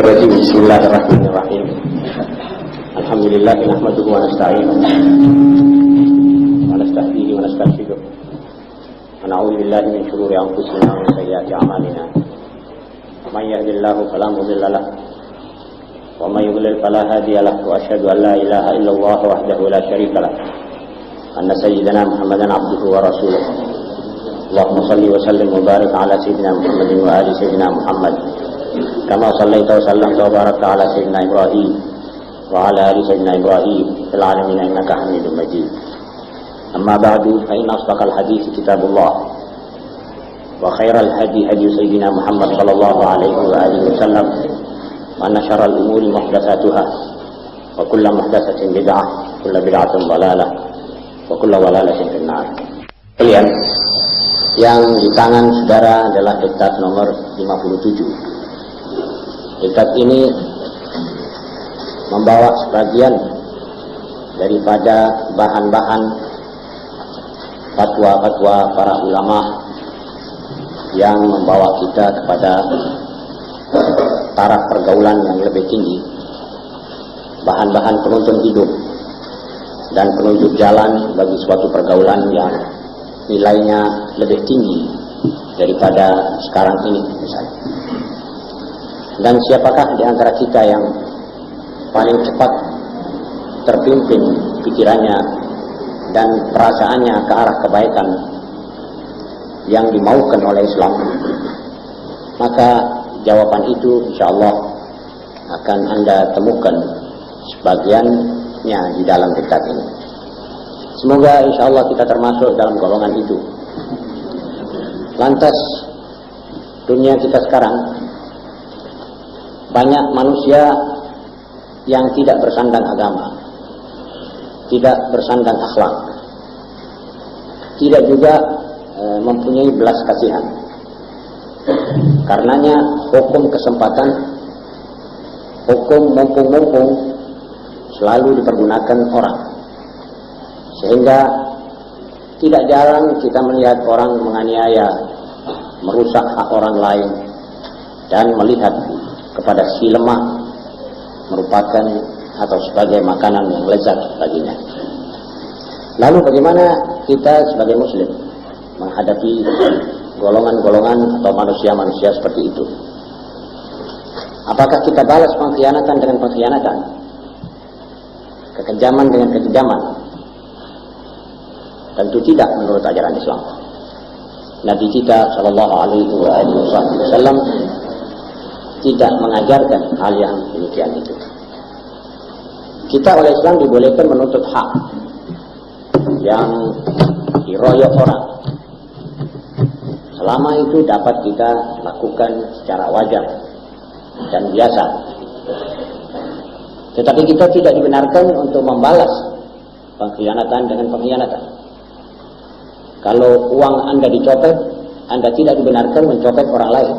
الرجيم. بسم الله الرحمن الرحيم. الحمد لله نحمده ونستعينه ونستهديه ونسترشده ونعوذ بالله من شرور أنفسنا ومن سيئات أعمالنا. ومن يهد الله فلا مضل له ومن يضلل فلا هادي له. وأشهد أن لا إله إلا الله وحده لا شريك له أن سيدنا محمدا عبده ورسوله. اللهم صل وسلم وبارك على سيدنا محمد وآل سيدنا محمد كما صليت وسلمت وباركت على سيدنا إبراهيم وعلى آل سيدنا إبراهيم في العالمين إنك حميد مجيد. أما بعد فإن أصدق الحديث كتاب الله وخير الهدي هدي سيدنا محمد صلى الله عليه وآله وسلم وأن شر الأمور محدثاتها وكل محدثة بدعة وكل بدعة ضلالة وكل ضلالة في النار. Kalian yang di tangan saudara adalah diktat nomor 57. Diktat ini membawa sebagian daripada bahan-bahan fatwa-fatwa para ulama yang membawa kita kepada taraf pergaulan yang lebih tinggi, bahan-bahan penuntun hidup dan penunjuk jalan bagi suatu pergaulan yang nilainya lebih tinggi daripada sekarang ini misalnya. Dan siapakah di antara kita yang paling cepat terpimpin pikirannya dan perasaannya ke arah kebaikan yang dimaukan oleh Islam? Maka jawaban itu insyaallah akan Anda temukan sebagiannya di dalam diktat ini. Semoga insyaallah kita termasuk dalam golongan itu. Lantas dunia kita sekarang banyak manusia yang tidak bersandang agama, tidak bersandang akhlak, tidak juga mempunyai belas kasihan. Karenanya hukum kesempatan, hukum mumpung-mumpung selalu dipergunakan orang. Sehingga tidak jarang kita melihat orang menganiaya, merusak hak orang lain, dan melihat kepada si lemah merupakan atau sebagai makanan yang lezat baginya. Lalu bagaimana kita sebagai muslim menghadapi golongan-golongan atau manusia-manusia seperti itu? Apakah kita balas pengkhianatan dengan pengkhianatan, kekejaman dengan kekejaman? Tentu tidak menurut ajaran Islam. Nabi kita sallallahu alaihi wasallam tidak mengajarkan hal yang demikian itu. Kita oleh Islam dibolehkan menuntut hak yang diroyok orang, selama itu dapat kita lakukan secara wajar dan biasa. Tetapi kita tidak dibenarkan untuk membalas pengkhianatan dengan pengkhianatan. Kalau uang Anda dicopet, Anda tidak dibenarkan mencopet orang lain.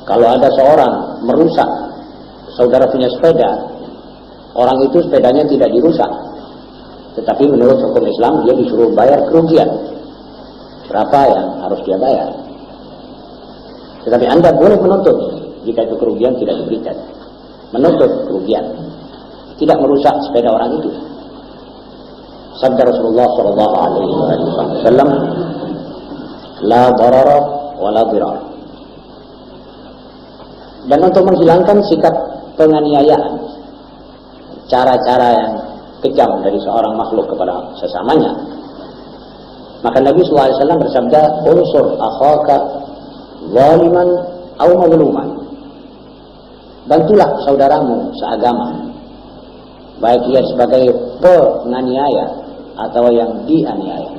Kalau ada seorang merusak saudara punya sepeda, orang itu sepedanya tidak dirusak, tetapi menurut hukum Islam dia disuruh bayar kerugian. Berapa yang harus dia bayar? Tetapi Anda boleh menuntut jika itu kerugian tidak diberikan. Menuntut kerugian, tidak merusak sepeda orang itu. Sabda Rasulullah sallallahu alaihi wasallam, la darara wa la dirar. Dan untuk menghilangkan sikap penganiayaan, cara-cara yang kejam dari seorang makhluk kepada sesamanya, maka Nabi SAW bersabda, unsur akhaka zaliman aw mazluman. Bantulah saudaramu seagama, baik ia sebagai penganiaya atau yang dianiaya.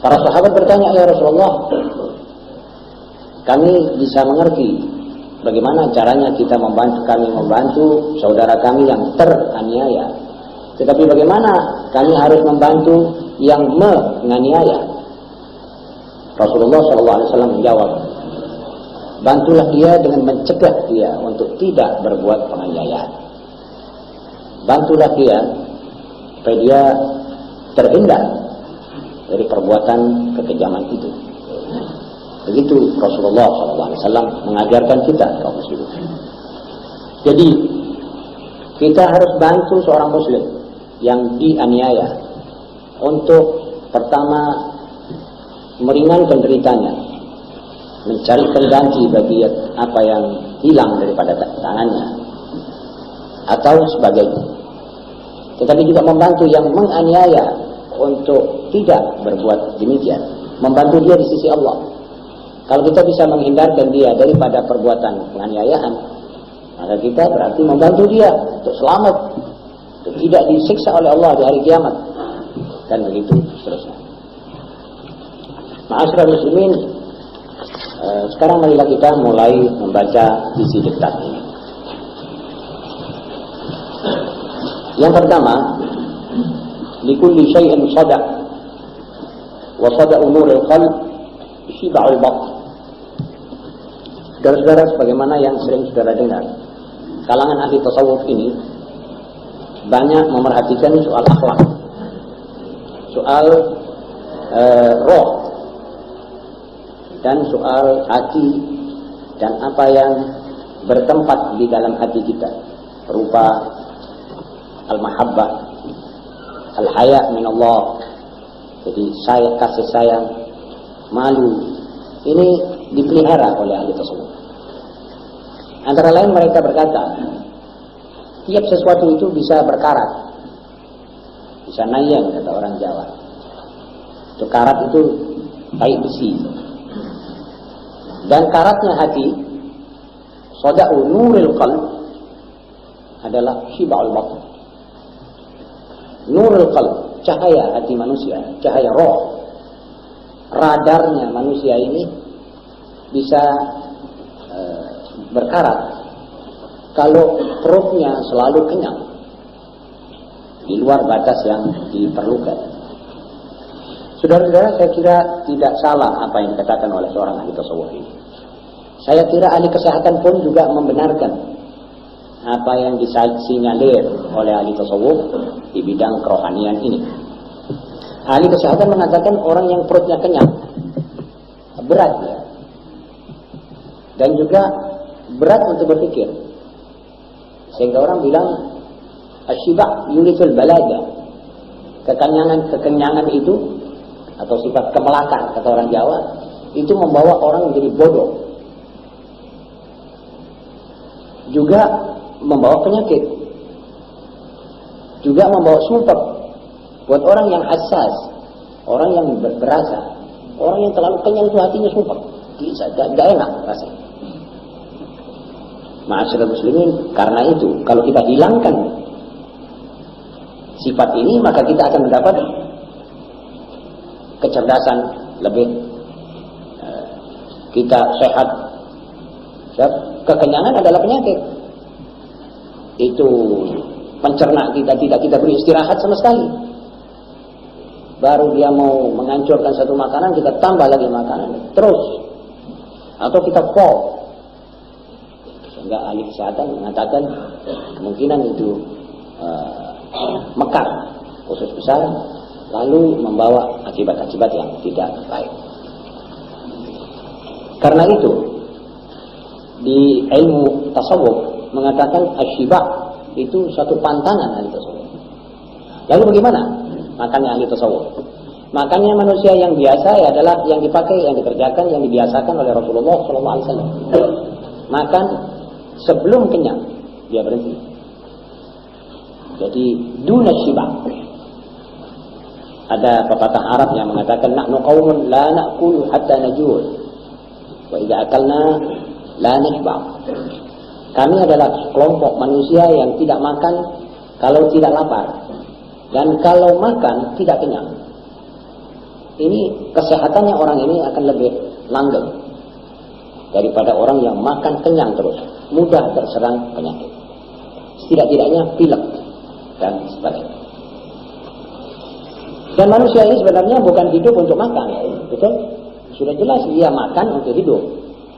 Para sahabat bertanya, ya Rasulullah, kami bisa mengerti bagaimana caranya kita membantu saudara kami yang teraniaya. Tetapi bagaimana kami harus membantu yang menganiaya? Rasulullah SAW menjawab, bantulah dia dengan mencegah dia untuk tidak berbuat penganiayaan. Bantulah dia supaya dia terhindar dari perbuatan kekejaman itu. Begitu Rasulullah SAW mengajarkan kita kaum muslimin. Jadi kita harus bantu seorang muslim yang dianiaya untuk pertama meringankan deritanya, mencari pengganti bagi apa yang hilang daripada tangannya atau sebagainya. Tetapi juga membantu yang menganiaya untuk tidak berbuat demikian, membantu dia di sisi Allah. Kalau kita bisa menghindarkan dia daripada perbuatan penganiayaan, maka kita berarti membantu dia untuk selamat, untuk tidak disiksa oleh Allah di hari kiamat, dan begitu seterusnya. Ma'asyiral muslimin, sekarang marilah kita mulai membaca isi diktat ini. Yang pertama, likulli syai'in sada' wa sada'u nuril qalb syiba'ul batn. Saudara-saudara, sebagaimana yang sering saudara dengar, kalangan ahli tasawuf ini banyak memerhatikan soal akhlak, soal roh, dan soal hati dan apa yang bertempat di dalam hati kita, berupa al-mahabbah, al-haya min Allah, jadi kasih sayang, malu. Ini dipelihara oleh ahli tasawuf. Antara lain mereka berkata, tiap sesuatu itu bisa berkarat, bisa nayang, kata orang Jawa. Itu karat itu tai besi. Dan karatnya hati, sada'u nuril qalb, adalah syiba'ul batn. Nuril qalb, cahaya hati manusia, cahaya roh. Radarnya manusia ini bisa berkarat kalau perutnya selalu kenyang di luar batas yang diperlukan. Saudara-saudara, saya kira tidak salah apa yang dikatakan oleh seorang ahli tasawuf ini. Saya kira ahli kesehatan pun juga membenarkan apa yang disinyalir oleh ahli tasawuf di bidang kerohanian ini. Ahli kesehatan mengatakan orang yang perutnya kenyang berat ya, dan juga berat untuk berpikir, sehingga orang bilang asyiba yuliful balada, kekenyangan itu atau sifat kemelakan kata orang Jawa itu membawa orang menjadi bodoh, juga membawa penyakit, juga membawa sumpah. Buat orang yang hassas, orang yang berasa, orang yang terlalu kenyang itu hatinya sumpah, tidak enak rasanya. Ma'asyiral muslimin, karena itu kalau kita hilangkan sifat ini, maka kita akan mendapat kecerdasan lebih, kita sehat. Kekenyangan adalah penyakit. Itu pencerna kita, tidak kita beri istirahat sama sekali. Baru dia mau menghancurkan satu makanan, kita tambah lagi makanan terus, atau kita fall. Sehingga ahli kesehatan mengatakan kemungkinan itu mekar usus besar, lalu membawa akibat-akibat yang tidak baik. Karena itu di ilmu tasawuf mengatakan asyiba itu satu pantangan ahli tasawuf. Lalu bagaimana makannya ahli tasawuf? Makannya manusia yang biasa adalah yang dipakai, yang dikerjakan, yang dibiasakan oleh Rasulullah SAW. Makan sebelum kenyang, dia berhenti. Jadi duna syiba. Ada pepatah Arab yang mengatakan nahnu qaumun la na'kulu hatta najur, wa idza akalna la nashba. Kami adalah kelompok manusia yang tidak makan kalau tidak lapar, dan kalau makan tidak kenyang. Ini kesehatannya orang ini akan lebih langgeng daripada orang yang makan kenyang terus, mudah terserang penyakit, setidak-tidaknya pilek dan sebagainya. Dan manusia ini sebenarnya bukan hidup untuk makan, betul? Sudah jelas dia makan untuk hidup.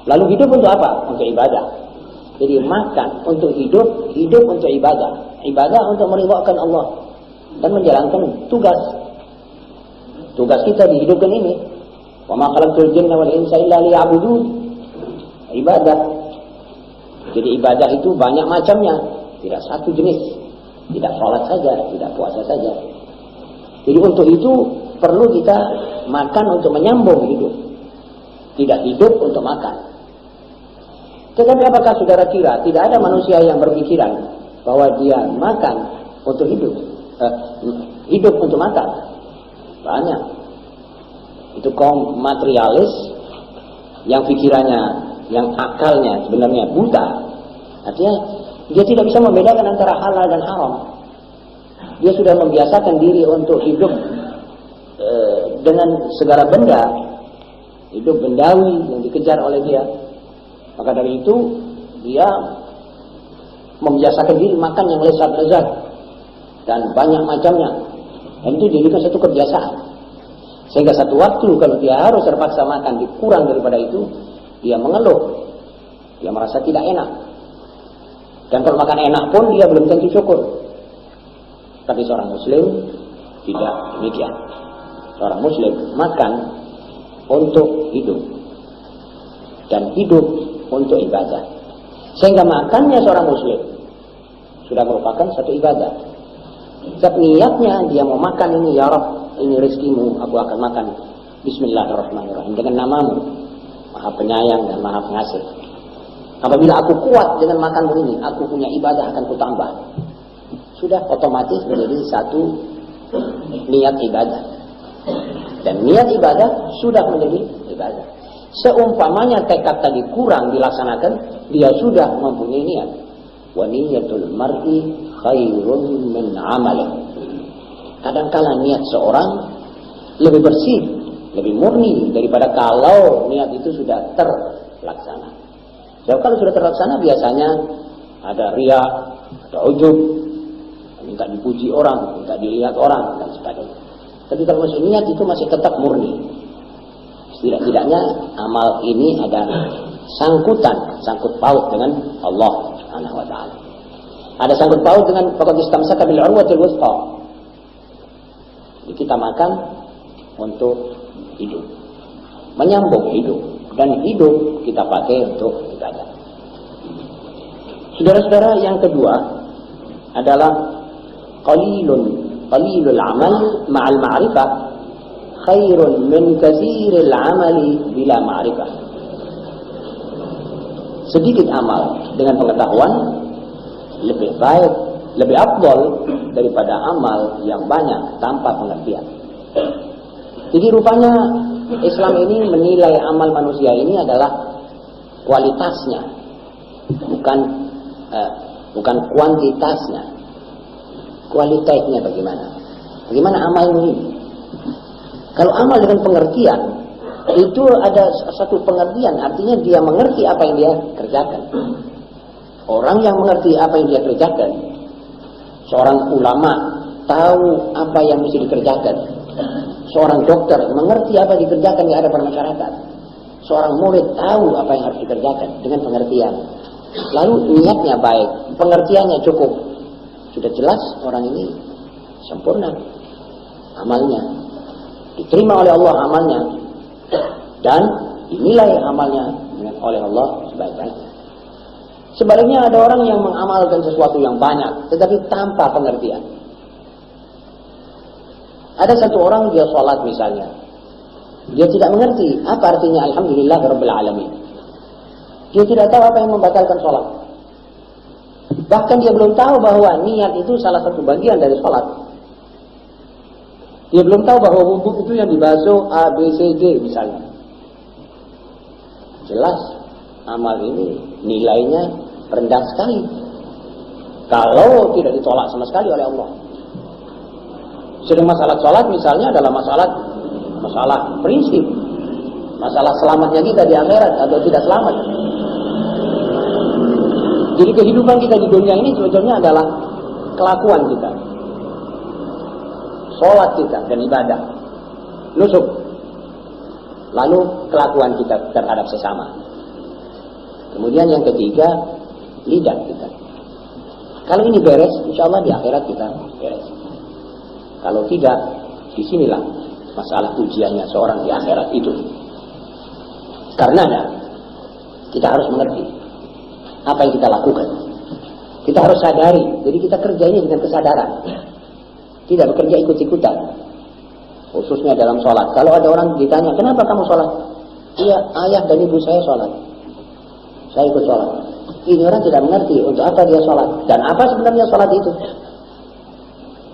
Lalu hidup untuk apa? Untuk ibadah. Jadi makan untuk hidup, hidup untuk ibadah, ibadah untuk meridhakan Allah dan menjalankan tugas. Tugas kita dihidupkan ini Wa ma khalaqtul jinna wal insa illa liya'budun. Ibadah. Jadi ibadah itu banyak macamnya, tidak satu jenis. Tidak sholat saja, tidak puasa saja. Jadi untuk itu perlu kita makan untuk menyambung hidup. Tidak hidup untuk makan. Tetapi apakah saudara kira tidak ada manusia yang berpikiran bahwa dia makan untuk hidup? Hidup untuk makan? Banyak. Itu kaum materialis yang pikirannya, yang akalnya sebenarnya buta. Artinya dia tidak bisa membedakan antara halal dan haram. Dia sudah membiasakan diri untuk hidup dengan segala benda, hidup bendawi yang dikejar oleh dia. Maka dari itu dia membiasakan diri makan yang lezat-lezat dan banyak macamnya. Dan itu jadikan satu kebiasaan. Sehingga satu waktu kalau dia harus terpaksa makan dikurang daripada itu, dia mengeluh. Dia merasa tidak enak. Dan kalau makan enak pun dia belum tentu syukur. Tapi seorang muslim tidak demikian. Seorang muslim makan untuk hidup. Dan hidup untuk ibadah. Sehingga makannya seorang muslim sudah merupakan satu ibadah. Setiap niatnya dia mau makan ini, ya Rabb, ini rezekimu, aku akan makan. Bismillahirrahmanirrahim, dengan namamu, Maha Penyayang dan Maha Pengasih. Apabila aku kuat dengan makanmu ini, aku punya ibadah akan kutambah. Sudah otomatis menjadi satu niat ibadah. Dan niat ibadah sudah menjadi ibadah. Seumpamanya tekad tadi kurang dilaksanakan, dia sudah mempunyai niat. Wa niyatul mar'i khairun min amali. Kadang-kala niat seorang lebih bersih, lebih murni daripada kalau niat itu sudah terlaksana. Jadi kalau sudah terlaksana biasanya ada riya, ada ujub, minta dipuji orang, minta dilihat orang dan sebagainya. Tapi kalau masih niat itu masih tetap murni. Tidak-tidaknya amal ini ada sangkut paut dengan Allah Subhanahu wa taala. Ada sangkut paut dengan faqad istamsaka bil urwatil wuthqa. Kita makan untuk hidup. Menyambung hidup dan hidup kita pakai untuk ibadah. Saudara-saudara, yang kedua adalah qalilul amal ma'al ma'rifah khairun min katsiril amali bila ma'rifah. Sedikit amal dengan pengetahuan lebih baik, lebih afdal daripada amal yang banyak tanpa pengertian. Jadi rupanya Islam ini menilai amal manusia ini adalah kualitasnya, bukan kuantitasnya. Kualitasnya bagaimana? Bagaimana amal ini? Kalau amal dengan pengertian, itu ada satu pengertian, artinya dia mengerti apa yang dia kerjakan. Orang yang mengerti apa yang dia kerjakan, seorang ulama tahu apa yang mesti dikerjakan. Seorang dokter mengerti apa yang dikerjakan di hadapan masyarakat. Seorang murid tahu apa yang harus dikerjakan dengan pengertian. Lalu niatnya baik, pengertiannya cukup. Sudah jelas orang ini sempurna amalnya. Diterima oleh Allah amalnya dan dinilai amalnya oleh Allah sebaik-baiknya. Sebaliknya ada orang yang mengamalkan sesuatu yang banyak tetapi tanpa pengertian. Ada satu orang dia sholat misalnya, dia tidak mengerti apa artinya alhamdulillahirabbil alamin. Dia tidak tahu apa yang membatalkan sholat. Bahkan dia belum tahu bahwa niat itu salah satu bagian dari sholat. Dia belum tahu bahwa wudhu itu yang dibasuh A, B, C, D misalnya. Jelas amal ini nilainya rendah sekali kalau tidak ditolak sama sekali oleh Allah. Sedang masalah sholat misalnya adalah masalah prinsip, masalah selamatnya kita di akhirat atau tidak selamat. Jadi kehidupan kita di dunia ini sebetulnya adalah kelakuan kita, sholat kita dan ibadah, nusuk, lalu kelakuan kita terhadap sesama. Kemudian yang ketiga, lidah kita. Kalau ini beres, insya Allah di akhirat kita beres. Kalau tidak, disinilah masalah ujiannya seorang di akhirat itu. Karena kita harus mengerti apa yang kita lakukan. Kita harus sadari. Jadi kita kerjanya dengan kesadaran. Tidak bekerja ikut-ikutan. Khususnya dalam sholat. Kalau ada orang ditanya, kenapa kamu sholat? Iya, ayah dan ibu saya sholat. Saya ikut sholat. Ini orang tidak mengerti untuk apa dia sholat. Dan apa sebenarnya sholat itu.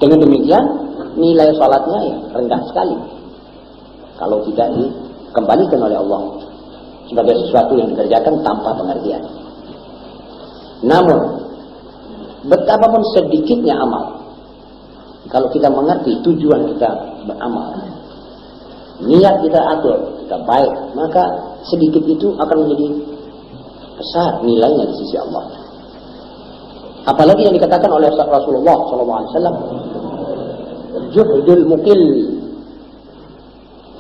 Dengan demikian, nilai sholatnya ya rendah sekali. Kalau tidak dikembalikan oleh Allah. Sebagai sesuatu yang dikerjakan tanpa pengertian. Namun, betapapun sedikitnya amal, kalau kita mengerti tujuan kita beramal, niat kita atur, kita baik, maka sedikit itu akan menjadi besar nilainya di sisi Allah. Apalagi yang dikatakan oleh Rasulullah SAW, juhdul mukil,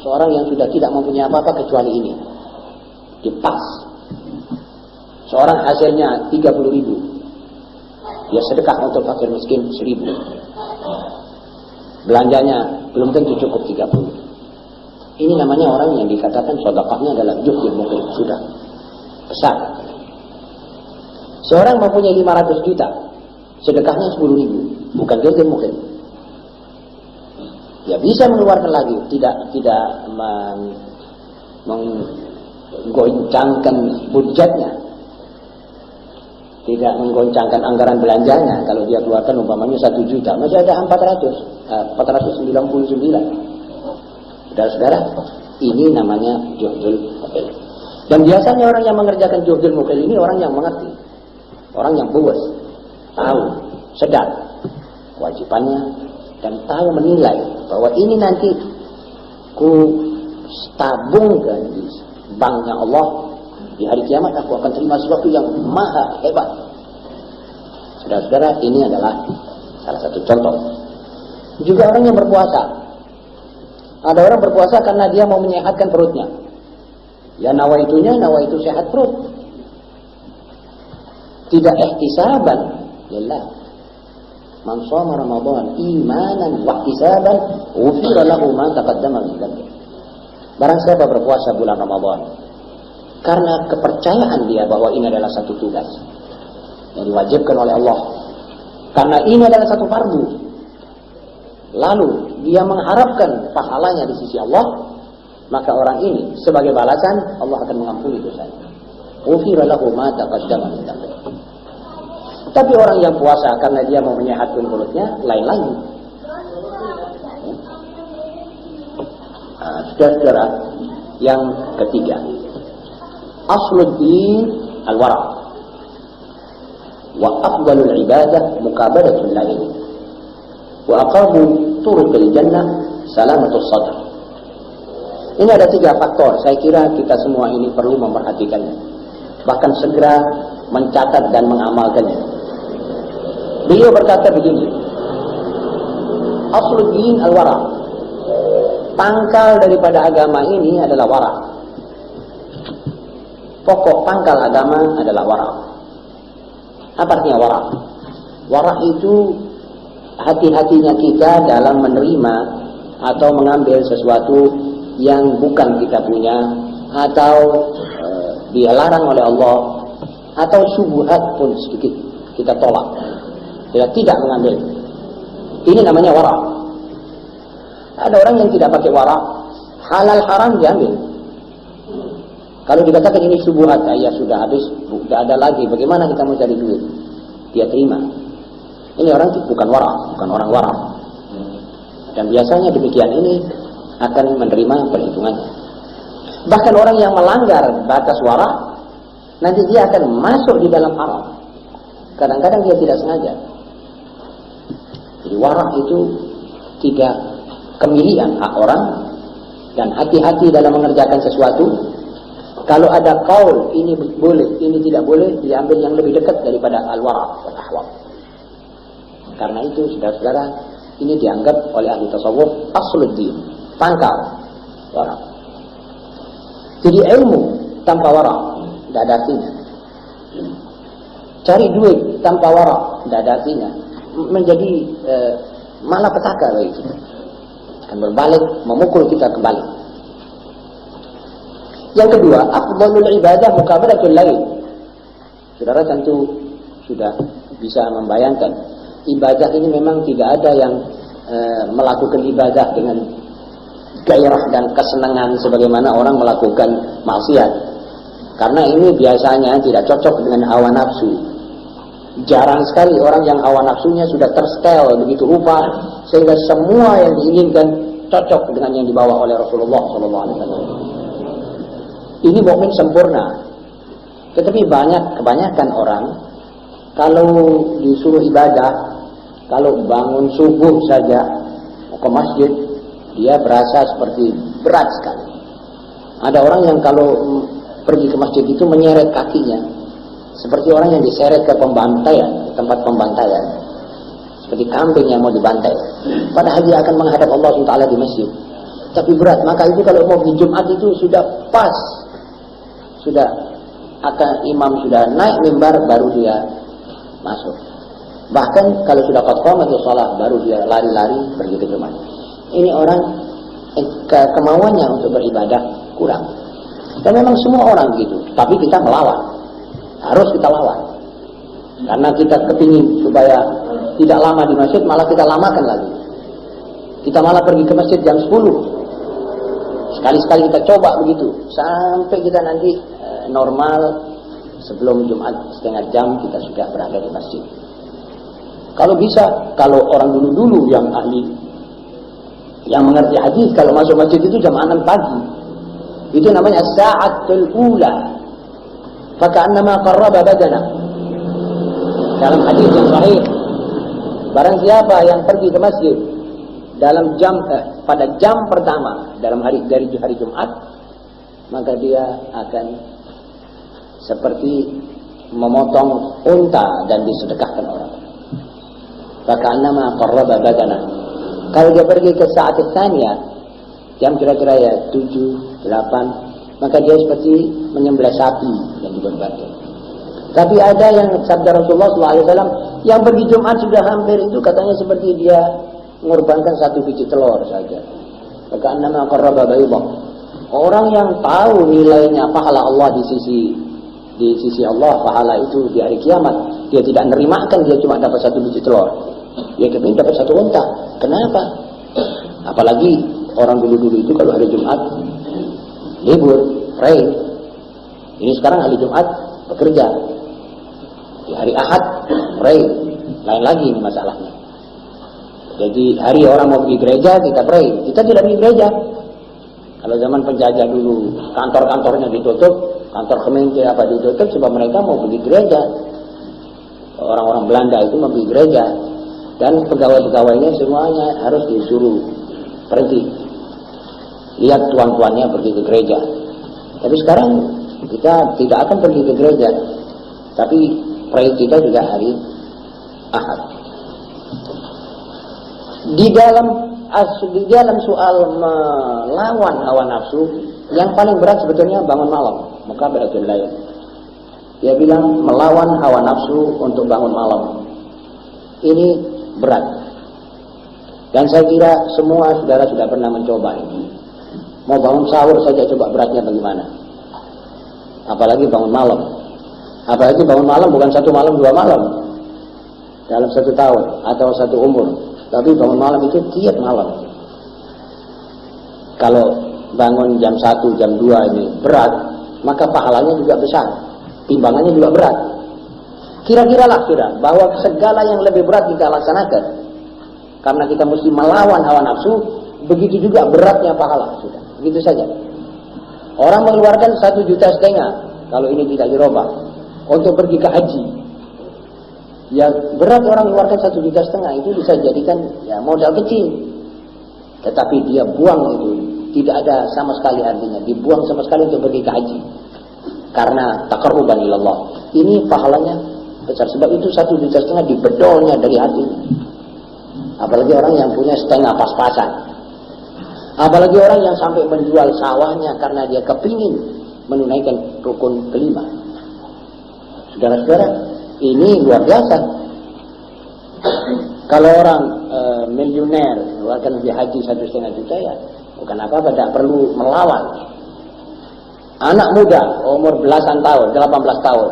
seorang yang sudah tidak mempunyai apa-apa kecuali ini, dipas. Seorang hasilnya 30.000, dia sedekah untuk fakir miskin 1.000. Belanjanya belum tentu cukup 30. Ini namanya orang yang dikatakan sedekahnya adalah juhdul mukil, sudah besar. Seorang mempunyai 500 juta, sedekahnya 10.000, bukan juhdul mukil. Ya bisa mengeluarkan lagi, tidak menggoncangkan budgetnya, tidak menggoncangkan anggaran belanjanya. Kalau dia keluarkan umpamanya 1 juta, masih ada 499. Saudara-saudara, ini namanya juhdul mukil. Dan biasanya orang yang mengerjakan juhdul mukil ini orang yang mengerti, orang yang puas, tahu, sedar kewajibannya, dan tahu menilai bahwa ini nanti ku tabungkan di banknya Allah. Di hari kiamat aku akan terima sesuatu yang maha hebat. Saudara-saudara, ini adalah salah satu contoh. Juga orang yang berpuasa. Ada orang berpuasa karena dia mau menyehatkan perutnya. Ya nawaitunya, nawaitu sehat perut. Tidak ihtisaban lillah. Man shoma Ramadan imanan wa ihtisaban, ghufira lahu ma taqaddama min dhanbi. Barang siapa berpuasa bulan Ramadan karena kepercayaan dia bahwa ini adalah satu tugas yang diwajibkan oleh Allah, karena ini adalah satu fardu, lalu dia mengharapkan pahalanya di sisi Allah, maka orang ini sebagai balasan Allah akan mengampuni dosanya. Ghufira lahu ma taqaddama min dhanbi. Tapi orang yang puasa karena dia mau menyehatkan perutnya, lain lagi. Saudara-saudara, yang ketiga, asluddin al-wara' wa afdalul ibadah muqabalatul lain wa aqamu turuqil jannah salamatus sadr. Ini ada 3 faktor, saya kira kita semua ini perlu memperhatikannya, bahkan segera mencatat dan mengamalkannya. Beliau berkata begini, asluddin al-wara', pangkal daripada agama ini adalah wara'. Pokok pangkal agama adalah wara'. Apa artinya wara'? Wara' itu hati-hatinya kita dalam menerima atau mengambil sesuatu yang bukan kita punya, atau dilarang oleh Allah, atau syubhat pun sedikit kita tolak, kita tidak mengambil. Ini namanya wara'. Ada orang yang tidak pakai wara', halal haram diambil. Kalau dikatakan ini syubhat, ya sudah habis, tidak ada lagi, bagaimana kita mau cari duit? Dia terima. Ini orang bukan wara', bukan orang wara'. Dan biasanya demikian ini akan menerima perhitungannya. Bahkan orang yang melanggar batas wara', nanti dia akan masuk di dalam haram. Kadang-kadang dia tidak sengaja. Jadi wara' itu 3 kemilian hak orang, dan hati-hati dalam mengerjakan sesuatu. Kalau ada qaul ini boleh, ini tidak boleh, diambil yang lebih dekat daripada al-wara' wal ahwa. Karena itu saudara-saudara, ini dianggap oleh ahli tasawuf asluddin, pangkal wara'. Jadi ilmu tanpa wara' tidak ada artinya. Cari duit tanpa wara' tidak ada artinya, menjadi malapetaka bagi kita. akan berbalik memukul kita kembali. Yang kedua, afdhalul ibadah muqabalatul lail. Saudara tentu sudah bisa membayangkan, ibadah ini memang tidak ada yang melakukan ibadah dengan gairah dan kesenangan sebagaimana orang melakukan maksiat. Karena ini biasanya tidak cocok dengan hawa nafsu. Jarang sekali orang yang hawa nafsunya sudah tersetel begitu rupa sehingga semua yang diinginkan cocok dengan yang dibawa oleh Rasulullah SAW. Ini mukmin sempurna. Tetapi kebanyakan orang kalau disuruh ibadah, kalau bangun subuh saja mau ke masjid, dia berasa seperti berat sekali. Ada orang yang kalau pergi ke masjid itu menyeret kakinya, seperti orang yang diseret ke pembantaian, tempat pembantaian, seperti kambing yang mau dibantai. Padahal dia akan menghadap Allah SWT di masjid, tapi berat. Maka itu kalau mau di Jumat itu sudah pas, sudah akan imam sudah naik mimbar baru dia masuk. Bahkan kalau sudah qamatu shalah baru dia lari-lari pergi ke Jumat. Ini orang kemauannya untuk beribadah kurang. Dan memang semua orang begitu, tapi kita melawan. Harus kita lawan. Karena kita kepingin supaya tidak lama di masjid, malah kita lamakan lagi. Kita malah pergi ke masjid jam 10. Sekali-sekali kita coba begitu, sampai kita nanti normal sebelum Jumat setengah jam kita sudah berada di masjid. Kalau bisa, kalau orang dulu-dulu yang ahli, yang mengerti hadis, kalau masuk masjid itu jam 6 pagi. Itu namanya as-sa'atul ula. Faka'annama qarraba badana. Dalam hadis yang sahih, barang siapa yang pergi ke masjid dalam pada jam pertama dalam dari hari Jumat, maka dia akan seperti memotong unta dan disedekahkan orang. Faka'annama qarraba badana. Kalau dia pergi ke saat tsaniyah, jam kira-kira ya 7, 8, maka dia seperti menyembelih sapi yang dikorbankan. Tapi ada yang sabda Rasulullah SAW yang pergi Jumat sudah hampir itu katanya seperti dia mengorbankan 1 biji telur saja. Maka annama qarraba baydah. Orang yang tahu nilainya pahala Allah di sisi Allah, pahala itu di hari kiamat, dia tidak nerimakan dia cuma dapat 1 biji telur. Dia kepingin dapat 1 unta. Kenapa? Apalagi orang dulu-dulu itu kalau hari Jumat libur, pray. Ini sekarang hari Jumat bekerja. Di hari Ahad pray. Lain lagi ini masalahnya. Jadi hari orang mau pergi gereja kita pray. Kita tidak pergi gereja. Kalau zaman penjajah dulu kantor-kantornya ditutup, kantor Kementerian apa ditutup sebab mereka mau pergi gereja. Orang-orang Belanda itu mau pergi gereja dan pegawai-pegawainya semuanya harus disuruh pergi. Lihat tuan-tuannya pergi ke gereja. Tapi sekarang kita tidak akan pergi ke gereja, tapi pray kita juga hari Ahad. Di dalam soal melawan hawa nafsu, yang paling berat sebetulnya bangun malam. Maka beratul lail. Dia bilang melawan hawa nafsu untuk bangun malam. Ini berat. Dan saya kira semua saudara sudah pernah mencoba ini. Mau bangun sahur saja coba beratnya bagaimana. Apalagi bangun malam. Apalagi bangun malam bukan 1 malam 2 malam. Dalam 1 tahun atau 1 umur. Tapi bangun malam itu tiap malam. Kalau bangun jam 1, jam 2 ini berat, maka pahalanya juga besar. Timbangannya juga berat. Kira-kiralah sudah bahwa segala yang lebih berat kita laksanakan. Karena kita mesti melawan hawa nafsu, begitu juga beratnya pahala sudah. Begitu saja. Orang mengeluarkan 1,5 juta kalau ini tidak dirubah untuk pergi ke haji. Ya berat orang mengeluarkan 1,5 juta itu bisa jadikan ya modal kecil. Tetapi dia buang itu tidak ada sama sekali artinya. Dibuang sama sekali untuk pergi ke haji. Karena taqarruban ilallah. Ini pahalanya besar. Sebab itu 1,5 juta dibedolnya dari hati. Apalagi orang yang punya setengah pas-pasan. Apalagi orang yang sampai menjual sawahnya karena dia kepingin menunaikan rukun kelima. Saudara-saudara, ini luar biasa. Kalau orang miliuner, mengeluarkan biaya haji 1,5 juta ya bukan apa-apa, tidak perlu melawan. Anak muda umur belasan tahun, 18 tahun,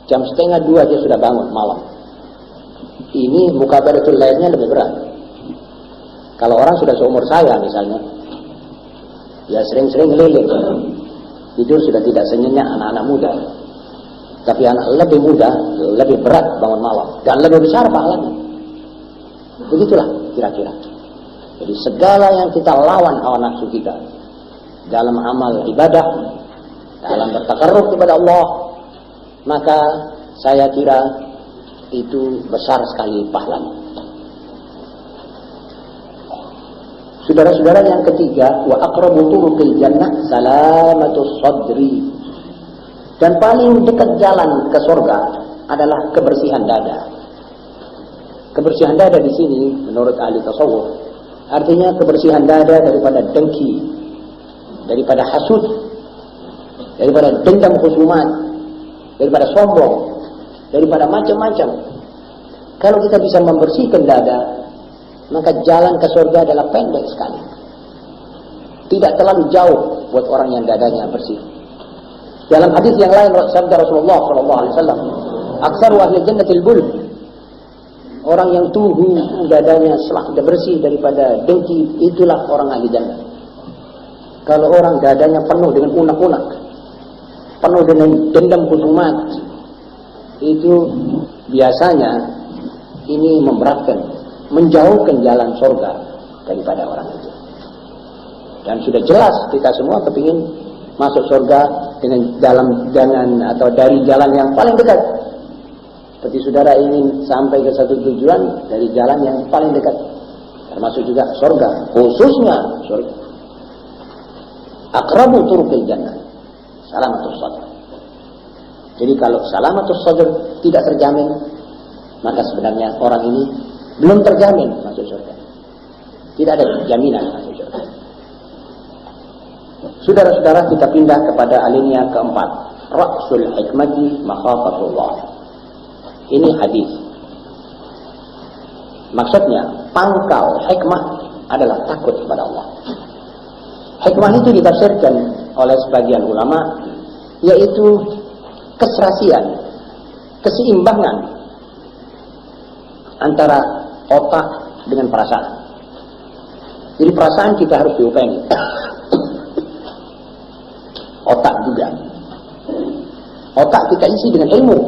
jam 1:30 dia sudah bangun malam. Ini mukabaratul lainnya lebih berat. Kalau orang sudah seumur saya misalnya, ya sering-sering keliling, tidur sudah tidak senyenyak anak-anak muda. Tapi anak lebih muda, lebih berat bangun malam dan lebih besar pahalanya. Begitulah kira-kira. Jadi segala yang kita lawan hawa nafsu kita dalam amal ibadah, dalam bertakarruf kepada Allah, maka saya kira itu besar sekali pahalanya. Saudara-saudara, yang ketiga, wa aqrabu turuqil jannah salamatus sadri. Dan paling dekat jalan ke surga adalah kebersihan dada. Kebersihan dada di sini menurut ahli tasawuf artinya kebersihan dada daripada dengki, daripada hasud, daripada dendam khusumat, daripada sombong, daripada macam-macam. Kalau kita bisa membersihkan dada, maka jalan ke surga adalah pendek sekali. Tidak terlalu jauh buat orang yang dadanya bersih. Dalam hadis yang lain sabda Rasulullah SAW, "Aktsaru ahli jannatil bulb." Orang yang tuhu dadanya sudah bersih daripada dengki, itulah orang ahli jannah. Kalau orang dadanya penuh dengan unak-unak, penuh dengan dendam khusumat, itu biasanya ini memberatkan, menjauhkan jalan surga daripada orang itu. Dan sudah jelas kita semua kepingin masuk surga dengan atau dari jalan yang paling dekat. Seperti saudara ingin sampai ke satu tujuan dari jalan yang paling dekat, termasuk juga surga, khususnya surga. Aqrabu turuqil jannah salamatus sadr. Jadi kalau salamatus sadr tidak terjamin, maka sebenarnya orang ini belum terjamin masuk surga. Tidak ada jaminan masuk surga. Saudara-saudara, kita pindah kepada alinea keempat, ra'sul hikmati makhafatullah. Ini hadis. Maksudnya pangkal hikmah adalah takut kepada Allah. Hikmah itu ditafsirkan oleh sebagian ulama yaitu keserasian, keseimbangan antara otak dengan perasaan. Jadi perasaan kita harus diupengi, otak juga. Otak kita isi dengan ilmu.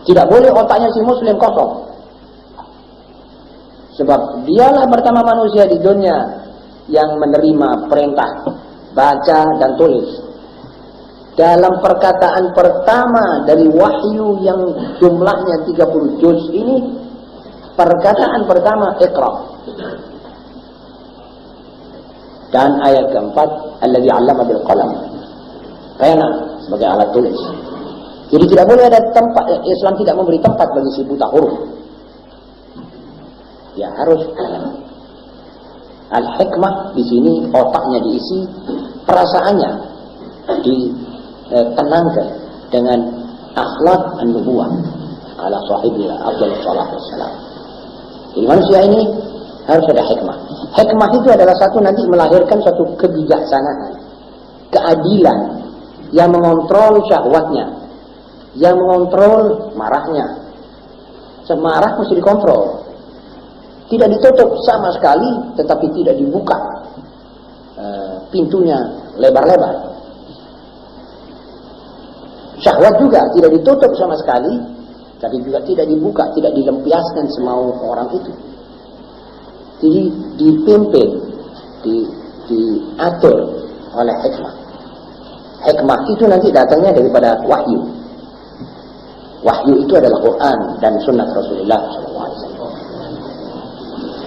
Tidak boleh otaknya si muslim kosong. Sebab dialah pertama manusia di dunia yang menerima perintah baca dan tulis. Dalam perkataan pertama dari wahyu yang jumlahnya 30 juz ini, perkataan pertama Iqra. Dan ayat keempat, alladzi 'allama bil qalam. Pena sebagai alat tulis. Jadi tidak boleh ada tempat, Islam tidak memberi tempat bagi si buta huruf. Ya harus. Al-hikmah di sini otaknya diisi, perasaannya ditenangkan dengan akhlak an-nubuwah ala sahibiha afdhalus salatu wassalam. Jadi manusia ini harus ada hikmah. Hikmah itu adalah satu nanti melahirkan suatu kebijaksanaan, keadilan yang mengontrol syahwatnya, yang mengontrol marahnya. Semarah mesti dikontrol. Tidak ditutup sama sekali, tetapi tidak dibuka pintunya lebar-lebar. Syahwat juga tidak ditutup sama sekali, tapi juga tidak dibuka, tidak dilempiaskan semau orang itu. Jadi dipimpin, diatur oleh hikmah. Hikmah itu nanti datangnya daripada wahyu. Wahyu itu adalah Quran dan sunnah Rasulullah SAW.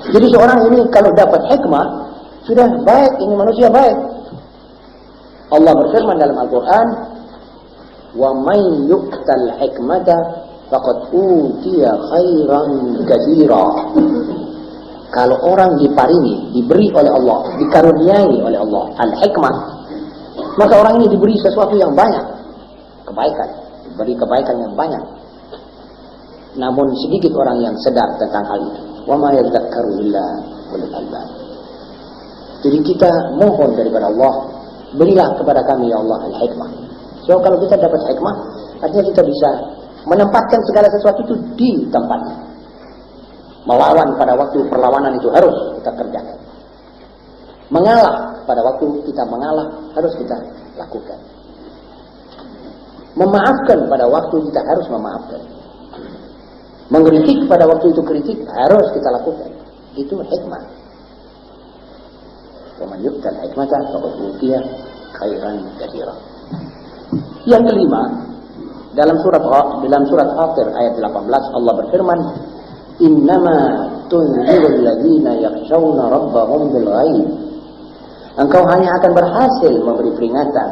Jadi seorang ini kalau dapat hikmah, sudah baik, ini manusia baik. Allah berfirman dalam Al-Quran, wa may yu'tal hikmata faqad utiya khairan katsira. Kalau orang diparingi, diberi oleh Allah, dikaruniai oleh Allah al-hikmah, maka orang ini diberi sesuatu yang banyak, kebaikan, diberi kebaikan yang banyak. Namun sedikit orang yang sadar tentang hal itu. wa ma yadhakkaru illa ulul albab. Jadi kita mohon daripada Allah, berilah kepada kami ya Allah al-hikmah. So kalau kita dapat hikmah, artinya kita bisa menempatkan segala sesuatu itu di tempatnya. Melawan pada waktu perlawanan itu harus kita kerjakan. Mengalah pada waktu kita mengalah harus kita lakukan. Memaafkan pada waktu kita harus memaafkan. Mengkritik pada waktu itu kritik harus kita lakukan. Itu hikmah. Wa man yu'tal hikmata faqad utiya khairan katsiran. Yang kelima, dalam surat Fatir ayat 18 Allah berfirman, "Innama tunzirul ladzina yakhshawna rabbahum bil ghaib." Engkau hanya akan berhasil memberi peringatan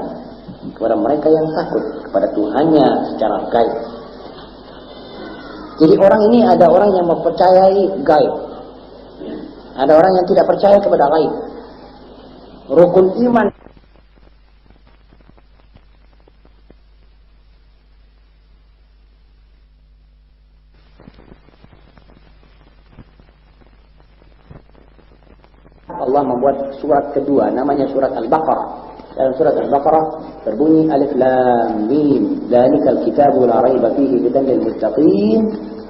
kepada mereka yang takut kepada Tuhannya secara gaib. Jadi orang ini ada orang yang mempercayai gaib. Ada orang yang tidak percaya kepada gaib. Rukun iman Allah membuat surat kedua, namanya surat Al-Baqarah. Dalam surat Al-Baqarah berbunyi Alif Lam Mim, dzalikal kitabu la raiba fihi hudan lil muttaqin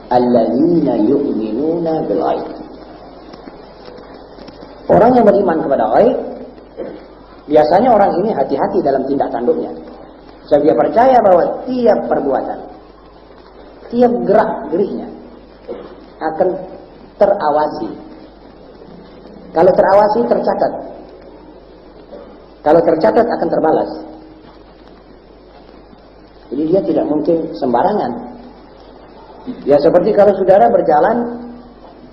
alladzina yu'minuna bil ghaib. Orang yang beriman kepada ghaib, biasanya orang ini hati-hati dalam tindak tanduknya. Sebab dia percaya bahwa tiap perbuatan, tiap gerak-geriknya akan terawasi. Kalau terawasi, tercatat. Kalau tercatat akan terbalas. Jadi dia tidak mungkin sembarangan. Ya seperti kalau saudara berjalan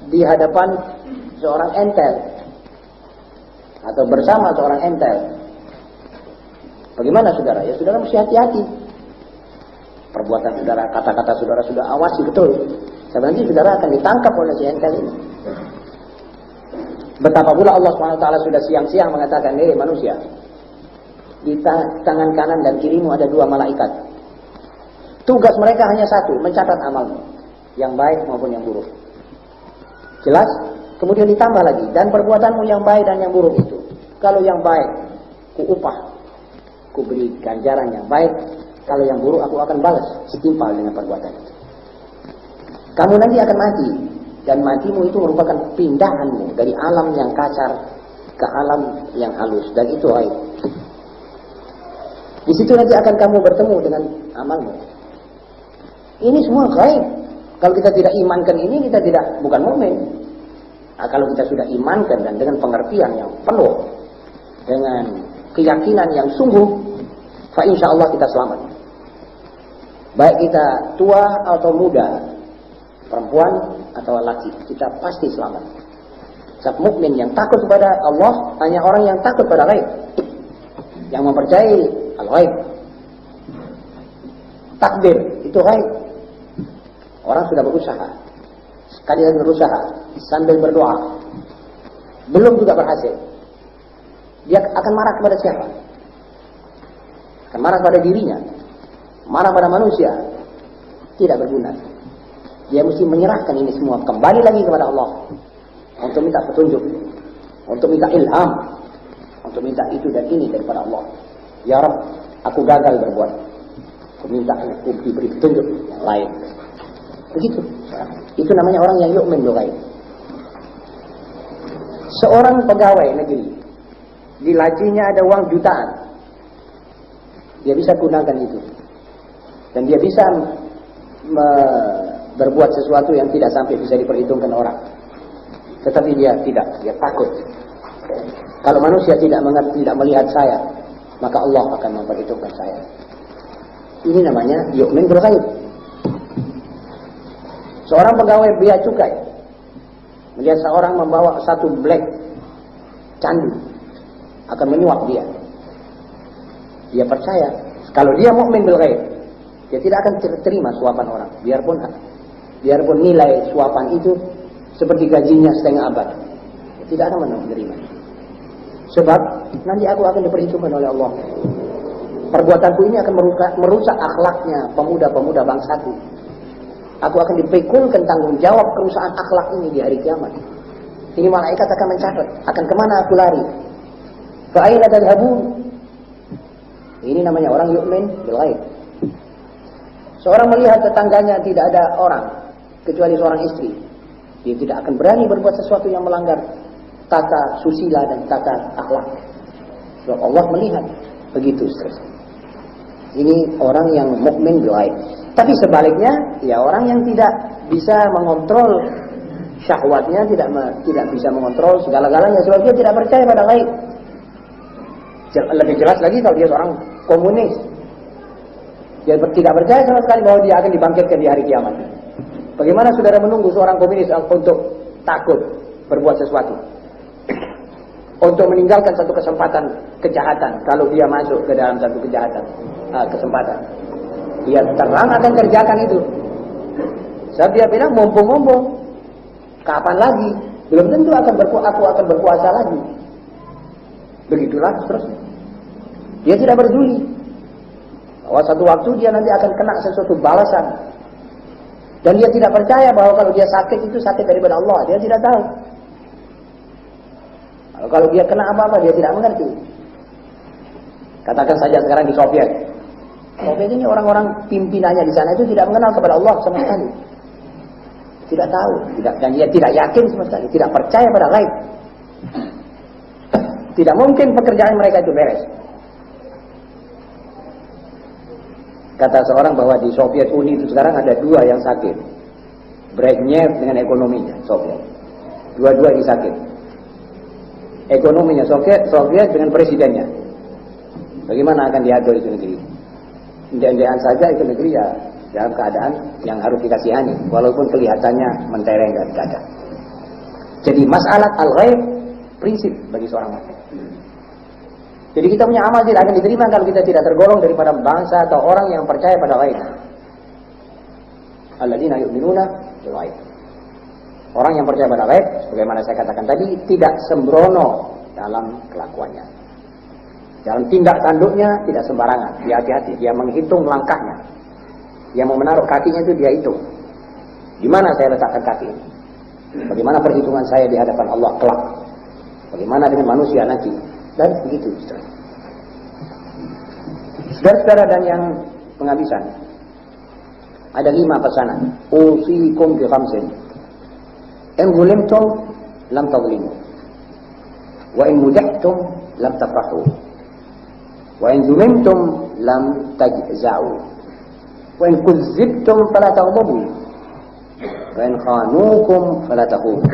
di hadapan seorang entel atau bersama seorang entel. Bagaimana saudara? Ya saudara mesti hati-hati. Perbuatan saudara, kata-kata saudara sudah awasi betul. Sebab nanti saudara akan ditangkap oleh si entel ini. Betapa pula Allah SWT sudah siang-siang mengatakan, manusia, di tangan kanan dan kirimu ada dua malaikat. Tugas mereka hanya satu, mencatat amalmu, yang baik maupun yang buruk. Jelas? Kemudian ditambah lagi, dan perbuatanmu yang baik dan yang buruk itu. Kalau yang baik, ku upah, ku beri ganjaran yang baik. Kalau yang buruk, aku akan balas setimpal dengan perbuatan itu. Kamu nanti akan mati. Dan matimu itu merupakan pindahanmu dari alam yang kasar ke alam yang halus. Dan itu ghaib. Di situ nanti akan kamu bertemu dengan amalmu. Ini semua ghaib. Kalau kita tidak imankan ini, kita bukan mukmin. Nah, kalau kita sudah imankan dan dengan pengertian yang penuh, dengan keyakinan yang sungguh, fa insya Allah kita selamat. Baik kita tua atau muda, perempuan atau laki, kita pasti selamat. Sebab mukmin yang takut kepada Allah hanya orang yang takut pada ghaib, yang mempercayai al-ghaib. Takdir itu ghaib. Orang sudah berusaha, sekali lagi berusaha sambil berdoa, belum juga berhasil. Dia akan marah kepada siapa? Akan marah pada dirinya, marah pada manusia. Tidak berguna. Dia mesti menyerahkan ini semua kembali lagi kepada Allah untuk minta petunjuk, untuk minta ilham, untuk minta itu dan ini daripada Allah. Ya Rabb, aku gagal berbuat, aku minta aku diberi petunjuk yang lain. Begitu. Itu namanya orang yang yu'min bil ghaib. Seorang pegawai negeri, di lacinya ada uang jutaan, dia bisa gunakan itu, dan dia bisa berbuat sesuatu yang tidak sampai bisa diperhitungkan orang. Tetapi dia tidak, dia takut. Kalau manusia tidak mengerti, tidak melihat saya, maka Allah akan memperhitungkan saya. Ini namanya yu'min bil ghaib. Seorang pegawai bea cukai melihat seorang membawa satu black candu, akan menyuap dia. Dia percaya, kalau dia mukmin bil ghaib, dia tidak akan terima suapan orang, biarpun nilai suapan itu seperti gajinya setengah abad, tidak akan menerima. Sebab nanti aku akan diperhitungkan oleh Allah. Perbuatanku ini akan merusak akhlaknya pemuda-pemuda bangsaku. Aku akan dipikulkan tanggung jawab kerusakan akhlak ini di hari kiamat. Ini malaikat akan mencatat, akan kemana aku lari? Fa aina tadhhabun? Ini namanya orang yu'min bil ghaib. Seorang melihat tetangganya tidak ada orang kecuali seorang istri, dia tidak akan berani berbuat sesuatu yang melanggar tata susila dan tata akhlak. Sebab Allah melihat begitu seterusnya. Ini orang yang mukmin bil ghaib. Tapi sebaliknya, ya orang yang tidak bisa mengontrol syahwatnya, tidak bisa mengontrol segala-galanya sebab dia tidak percaya pada ghaib. Lebih jelas lagi kalau dia seorang komunis. Dia tidak percaya sama sekali bahwa dia akan dibangkitkan di hari kiamat. Bagaimana saudara menunggu seorang komunis untuk takut berbuat sesuatu? Untuk meninggalkan satu kesempatan kejahatan kalau dia masuk ke dalam satu kesempatan. Dia terang akan kerjakan itu. Sebab dia bilang mumpung-mumpung. Kapan lagi? Belum tentu aku akan berpuasa lagi. Begitulah seterusnya. Dia tidak peduli bahwa satu waktu dia nanti akan kena sesuatu balasan. Dan dia tidak percaya bahwa kalau dia sakit itu sakit daripada Allah. Dia tidak tahu. Kalau dia kena apa-apa dia tidak mengerti. Katakan saja sekarang di Soviet. Soviet ini orang-orang pimpinannya di sana itu tidak mengenal kepada Allah sama sekali. Tidak tahu, dan dia tidak yakin sama sekali, tidak percaya pada ghaib. Tidak mungkin pekerjaan mereka itu beres. Kata seorang bahwa di Soviet Uni itu sekarang ada dua yang sakit. Brezhnev dengan ekonominya Soviet. Dua-dua ini sakit. Ekonominya Soviet dengan presidennya. Bagaimana akan diatur itu negeri? Inde-indean saja itu negeri ya dalam keadaan yang harus dikasihani, walaupun kelihatannya mentereng dan dada. Jadi masalah al-ghaib prinsip bagi seorang mukmin. Jadi kita punya amal tidak akan diterima kalau kita tidak tergolong daripada bangsa atau orang yang percaya pada ghaib. Alladzina yu'minuna bil ghaib. Orang yang percaya pada ghaib, sebagaimana saya katakan tadi, tidak sembrono dalam kelakuannya. Dalam tindak tanduknya tidak sembarangan, dia hati-hati, dia menghitung langkahnya. Dia mau menaruh kakinya itu dia hitung. Di mana saya letakkan kaki? Bagaimana perhitungan saya di hadapan Allah kelak? Bagaimana dengan manusia nanti? Dan begitu. Saudara-saudara dan yang penghabisan. Ada 5 pesanan. Usikum bi khamsin. In zulimtum lam tadlimu. Wa in mudahtum lam tafrahu. Wa in zulimtum lam tajza'u. Wa in kuzzibtum fala taghdabu. Wa in khanukum fala tahunu.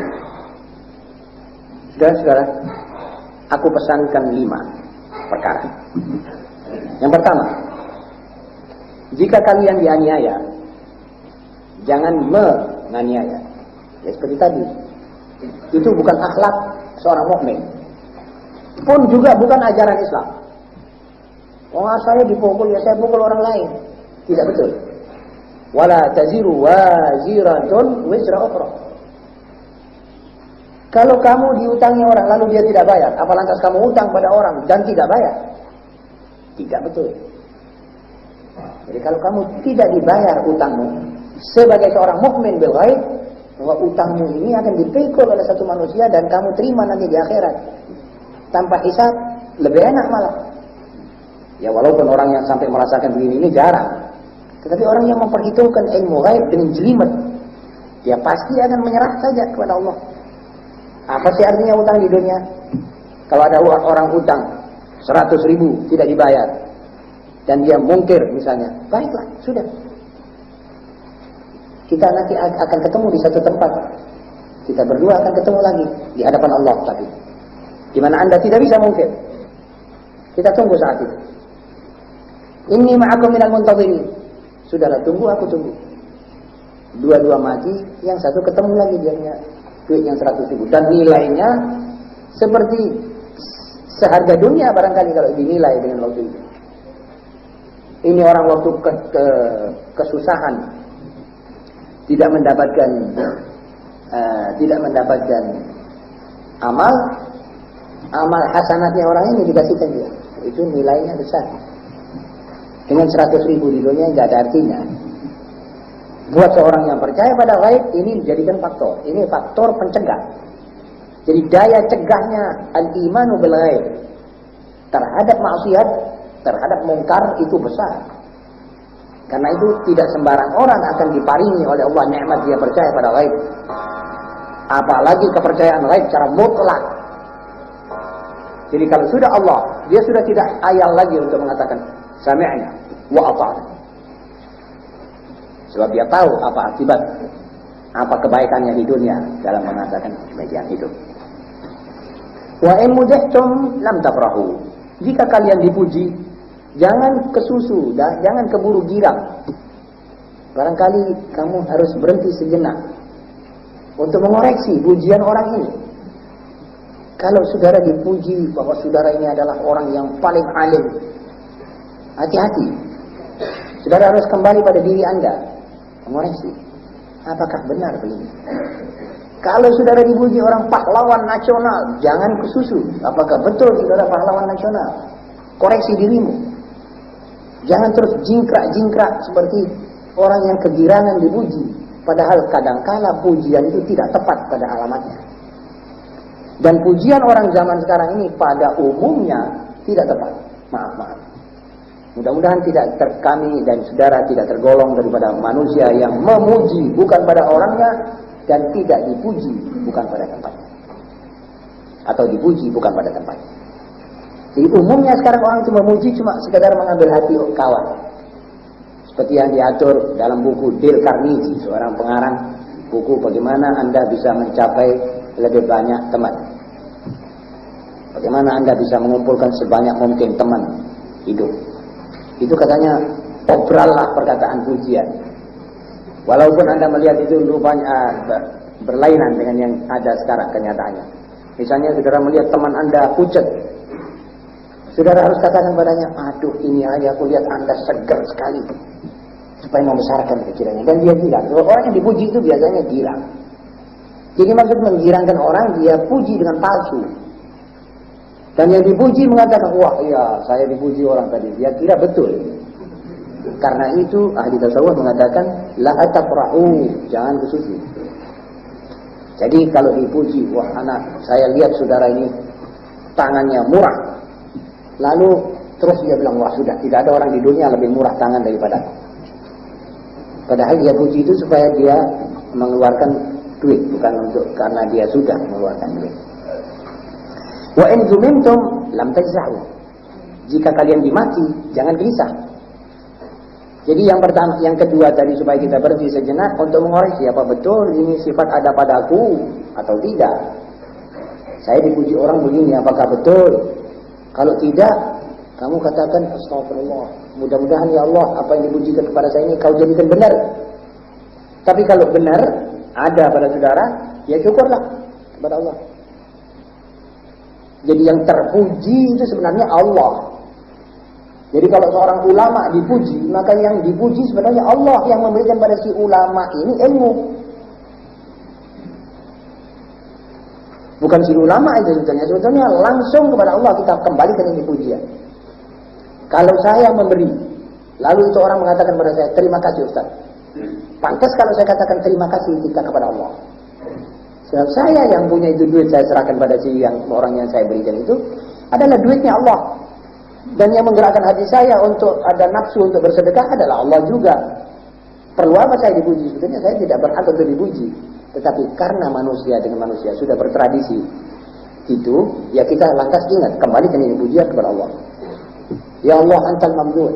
Saudara-saudara, aku pesankan 5 perkara. Yang pertama, jika kalian dianiaya, jangan menganiaya. Ya seperti tadi, itu bukan akhlak seorang mukmin. Pun juga bukan ajaran Islam. Saya dipukul, ya saya pukul orang lain. Tidak betul. Wala taziru waziratun wizra ukhra. Kalau kamu diutangi orang lalu dia tidak bayar, apa lantas kamu utang pada orang dan tidak bayar? Tidak betul. Jadi kalau kamu tidak dibayar utangmu sebagai seorang mukmin bil ghaib, bahwa utangmu ini akan dipikul oleh satu manusia dan kamu terima nanti di akhirat tanpa hisab, lebih enak malah. Ya walaupun orang yang sampai merasakan begini ini jarang, tetapi orang yang memperhitungkan ilmu ghaib dengan jelimet, dia pasti akan menyerah saja kepada Allah. Apa sih artinya utang di dunia? Kalau ada orang utang 100.000 tidak dibayar dan dia mungkir misalnya, baiklah, sudah. Kita nanti akan ketemu di satu tempat. Kita berdua akan ketemu lagi di hadapan Allah tapi di mana Anda tidak bisa mungkir. Kita tunggu saat itu. Inni ma'akum minal muntadhirin. Sudahlah, tunggu, aku tunggu. Dua-dua mati, yang satu ketemu lagi dia punya duit yang 100.000 dan nilainya seperti seharga dunia barangkali kalau dinilai dengan waktu itu. Ini orang waktu kesusahan tidak mendapatkan amal hasanatnya orang ini dikasihkan dia. Itu nilainya besar. Dengan 100.000 di dunia nggak ada artinya. Buat seorang yang percaya pada ghaib, ini dijadikan faktor. Ini faktor pencegah. Jadi daya cegahnya al-imanu bil ghaib terhadap maksiat, terhadap mungkar itu besar. Karena itu tidak sembarang orang akan diparingi oleh Allah nikmat dia percaya pada ghaib. Apalagi kepercayaan ghaib secara mutlak. Jadi kalau sudah Allah, dia sudah tidak ayal lagi untuk mengatakan sami'na wa ata'na. Sebab dia tahu apa akibat, apa kebaikannya di dunia dalam mengatakan demikian itu. Wa in mudahtum lam tafrahu. Jika kalian dipuji, jangan kesusu, jangan keburu girang. Barangkali kamu harus berhenti sejenak untuk mengoreksi pujian orang ini. Kalau saudara dipuji bahwa saudara ini adalah orang yang paling alim, hati-hati. Saudara harus kembali pada diri Anda, mengoreksi. Apakah benar begini? Kalau saudara dipuji orang pahlawan nasional, jangan kesusu. Apakah betul saudara pahlawan nasional? Koreksi dirimu. Jangan terus jingkrak-jingkrak seperti orang yang kegirangan dipuji. Padahal kadangkala pujian itu tidak tepat pada alamatnya. Dan pujian orang zaman sekarang ini pada umumnya tidak tepat. Maaf. Mudah-mudahan kami dan saudara tidak tergolong daripada manusia yang memuji bukan pada orangnya dan tidak dipuji bukan pada tempatnya. Atau dipuji bukan pada tempatnya. Jadi umumnya sekarang orang itu memuji cuma sekedar mengambil hati kawan. Seperti yang diatur dalam buku Dale Carnegie, seorang pengarang buku bagaimana Anda bisa mencapai lebih banyak teman. Bagaimana Anda bisa mengumpulkan sebanyak mungkin teman hidup. Itu katanya obrallah perkataan pujian. Walaupun Anda melihat itu rupanya berlainan dengan yang ada sekarang kenyataannya. Misalnya saudara melihat teman Anda pucat, saudara harus katakan padanya, aduh ini aja aku lihat Anda segar sekali, supaya membesarkan pikirannya. Dan dia gila. Orang yang dipuji itu biasanya gila. Jadi maksud menggirangkan orang, dia puji dengan palsu. Dan yang dipuji mengatakan, wah iya saya dipuji orang tadi, dia kira betul. Karena itu ahli tasawuf mengatakan la tafrahu, jangan kesusu. Jadi kalau dipuji, wah anak saya lihat saudara ini tangannya murah. Lalu terus dia bilang, wah sudah tidak ada orang di dunia lebih murah tangan daripada. Padahal dia puji itu supaya dia mengeluarkan duit, bukan untuk karena dia sudah mengeluarkan duit. Wa in zumimtum lam tajza'u. Jika kalian dimaki, jangan gelisah. Jadi yang pertama, yang kedua tadi supaya kita berhenti sejenak untuk mengoreksi apa betul ini sifat ada padaku atau tidak. Saya dipuji orang begini, apakah betul? Kalau tidak, kamu katakan astagfirullah. Mudah-mudahan ya Allah apa yang dipujikan kepada saya ini kau jadikan benar. Tapi kalau benar ada pada saudara, ya syukurlah kepada Allah. Jadi yang terpuji itu sebenarnya Allah. Jadi kalau seorang ulama dipuji, maka yang dipuji sebenarnya Allah yang memberikan pada si ulama ini ilmu. Bukan si ulama itu sebetulnya langsung kepada Allah kita kembalikan ini pujian. Kalau saya memberi, lalu itu orang mengatakan kepada saya, terima kasih Ustaz. Pantas kalau saya katakan terima kasih kita kepada Allah. Sebab saya yang punya itu duit saya serahkan pada si yang orang yang saya berikan itu adalah duitnya Allah. Dan yang menggerakkan hati saya untuk ada nafsu untuk bersedekah adalah Allah juga. Perlu apa saya dipuji? Sebetulnya saya tidak berhak untuk dipuji. Tetapi karena manusia dengan manusia sudah bertradisi itu, ya kita lantas ingat kembalikan ini pujian kepada Allah. Ya Allah, antal mamdud,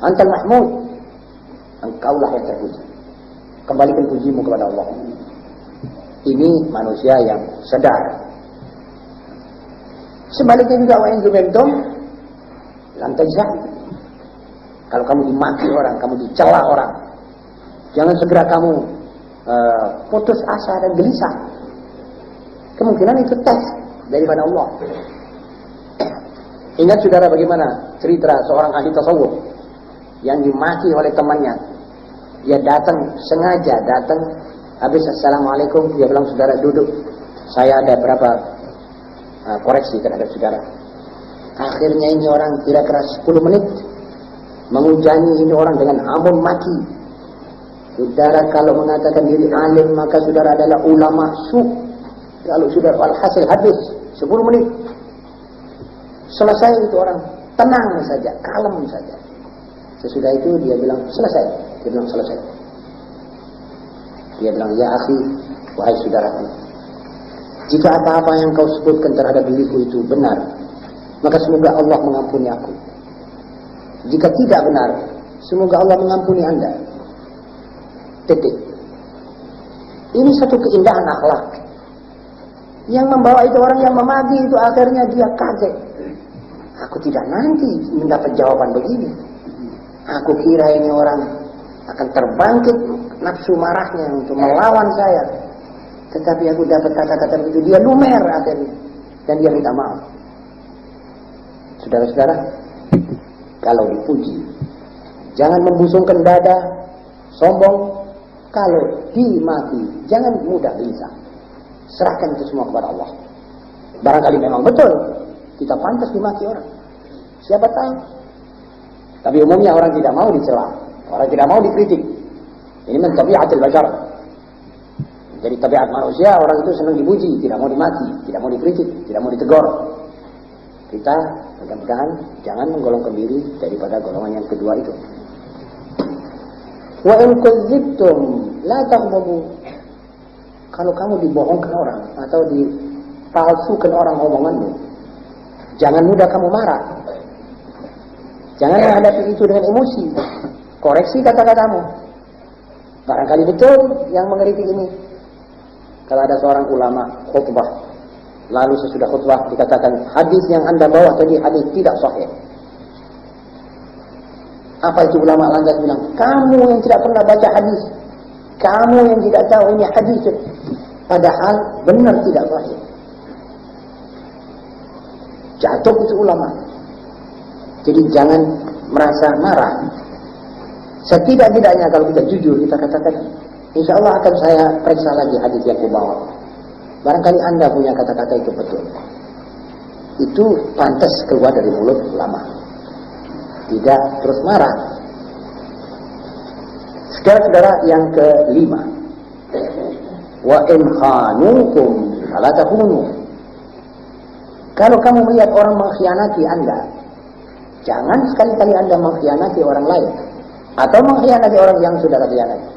antal mahmud, engkaulah yang terpuji. Kembalikan pujimu kepada Allah. Ini manusia yang sadar. Sebaliknya juga wa in zumimtum lam tajza'u. Kalau kamu dimaki orang, kamu dicela orang, jangan segera kamu putus asa dan gelisah. Kemungkinan itu tes daripada Allah. Ingat saudara bagaimana cerita seorang ahli tasawuf yang dimaki oleh temannya. Dia sengaja datang, habis assalamualaikum, dia bilang saudara duduk, saya ada berapa koreksi terhadap saudara. Akhirnya ini orang kira-kira 10 menit menghujani ini orang dengan amun maki. Saudara kalau mengatakan diri alim, maka saudara adalah ulama su. Kalau saudara alhasil habis 10 menit selesai itu orang, tenang saja, kalem saja. Sesudah itu dia bilang selesai. Dia bilang selesai. Dia bilang, ya akhi, wahai saudaraku, jika apa-apa yang kau sebutkan terhadap diriku itu benar, maka semoga Allah mengampuni aku. Jika tidak benar, semoga Allah mengampuni anda. Titik. Ini satu keindahan akhlak yang membawa itu orang yang memagi itu akhirnya dia kaget. Aku tidak nanti mendapat jawaban begini. Aku kira ini orang akan terbangkit nafsu marahnya untuk melawan saya. Tetapi aku dapat kata-kata itu, dia lumer akhirnya. Dan dia minta maaf. Saudara-saudara, kalau dipuji, jangan membusungkan dada, sombong. Kalau dimaki, jangan mudah gelisah. Serahkan itu semua kepada Allah. Barangkali memang betul kita pantas dimaki orang. Siapa tahu. Tapi umumnya orang tidak mau dicela, orang tidak mau dikritik. Ini memang tabiatul bashar. Jadi tabiat manusia, orang itu senang dipuji, tidak mau dimaki, tidak mau dikritik, tidak mau ditegur. Kita mudah-mudahan jangan menggolongkan diri daripada golongan yang kedua itu. Wa in kudzibtum la taghdabu. Kalau kamu dibohongkan orang atau dipalsukan orang omonganmu, jangan mudah kamu marah. Jangan menghadapi itu dengan emosi. Koreksi kata-katamu. Barangkali betul yang mengkritik ini. Kalau ada seorang ulama khutbah, lalu sesudah khutbah dikatakan hadis yang anda bawa tadi hadis tidak sahih. Apa itu ulama lantas bilang, kamu yang tidak pernah baca hadis, kamu yang tidak tahu ini hadis, padahal benar tidak sahih. Jatuh itu ulama. Jadi jangan merasa marah. Setidak-tidaknya kalau kita jujur, kita katakan, insya Allah akan saya periksa lagi hadis yang kubawa. Barangkali anda punya kata-kata itu betul. Itu pantas keluar dari mulut ulama. Tidak terus marah. Saudara-saudara yang kelima, wa in khanukum fala takhunu. Kalau kamu melihat orang mengkhianati anda, jangan sekali-kali anda mengkhianati orang lain atau mengkhianati orang yang saudara khianati.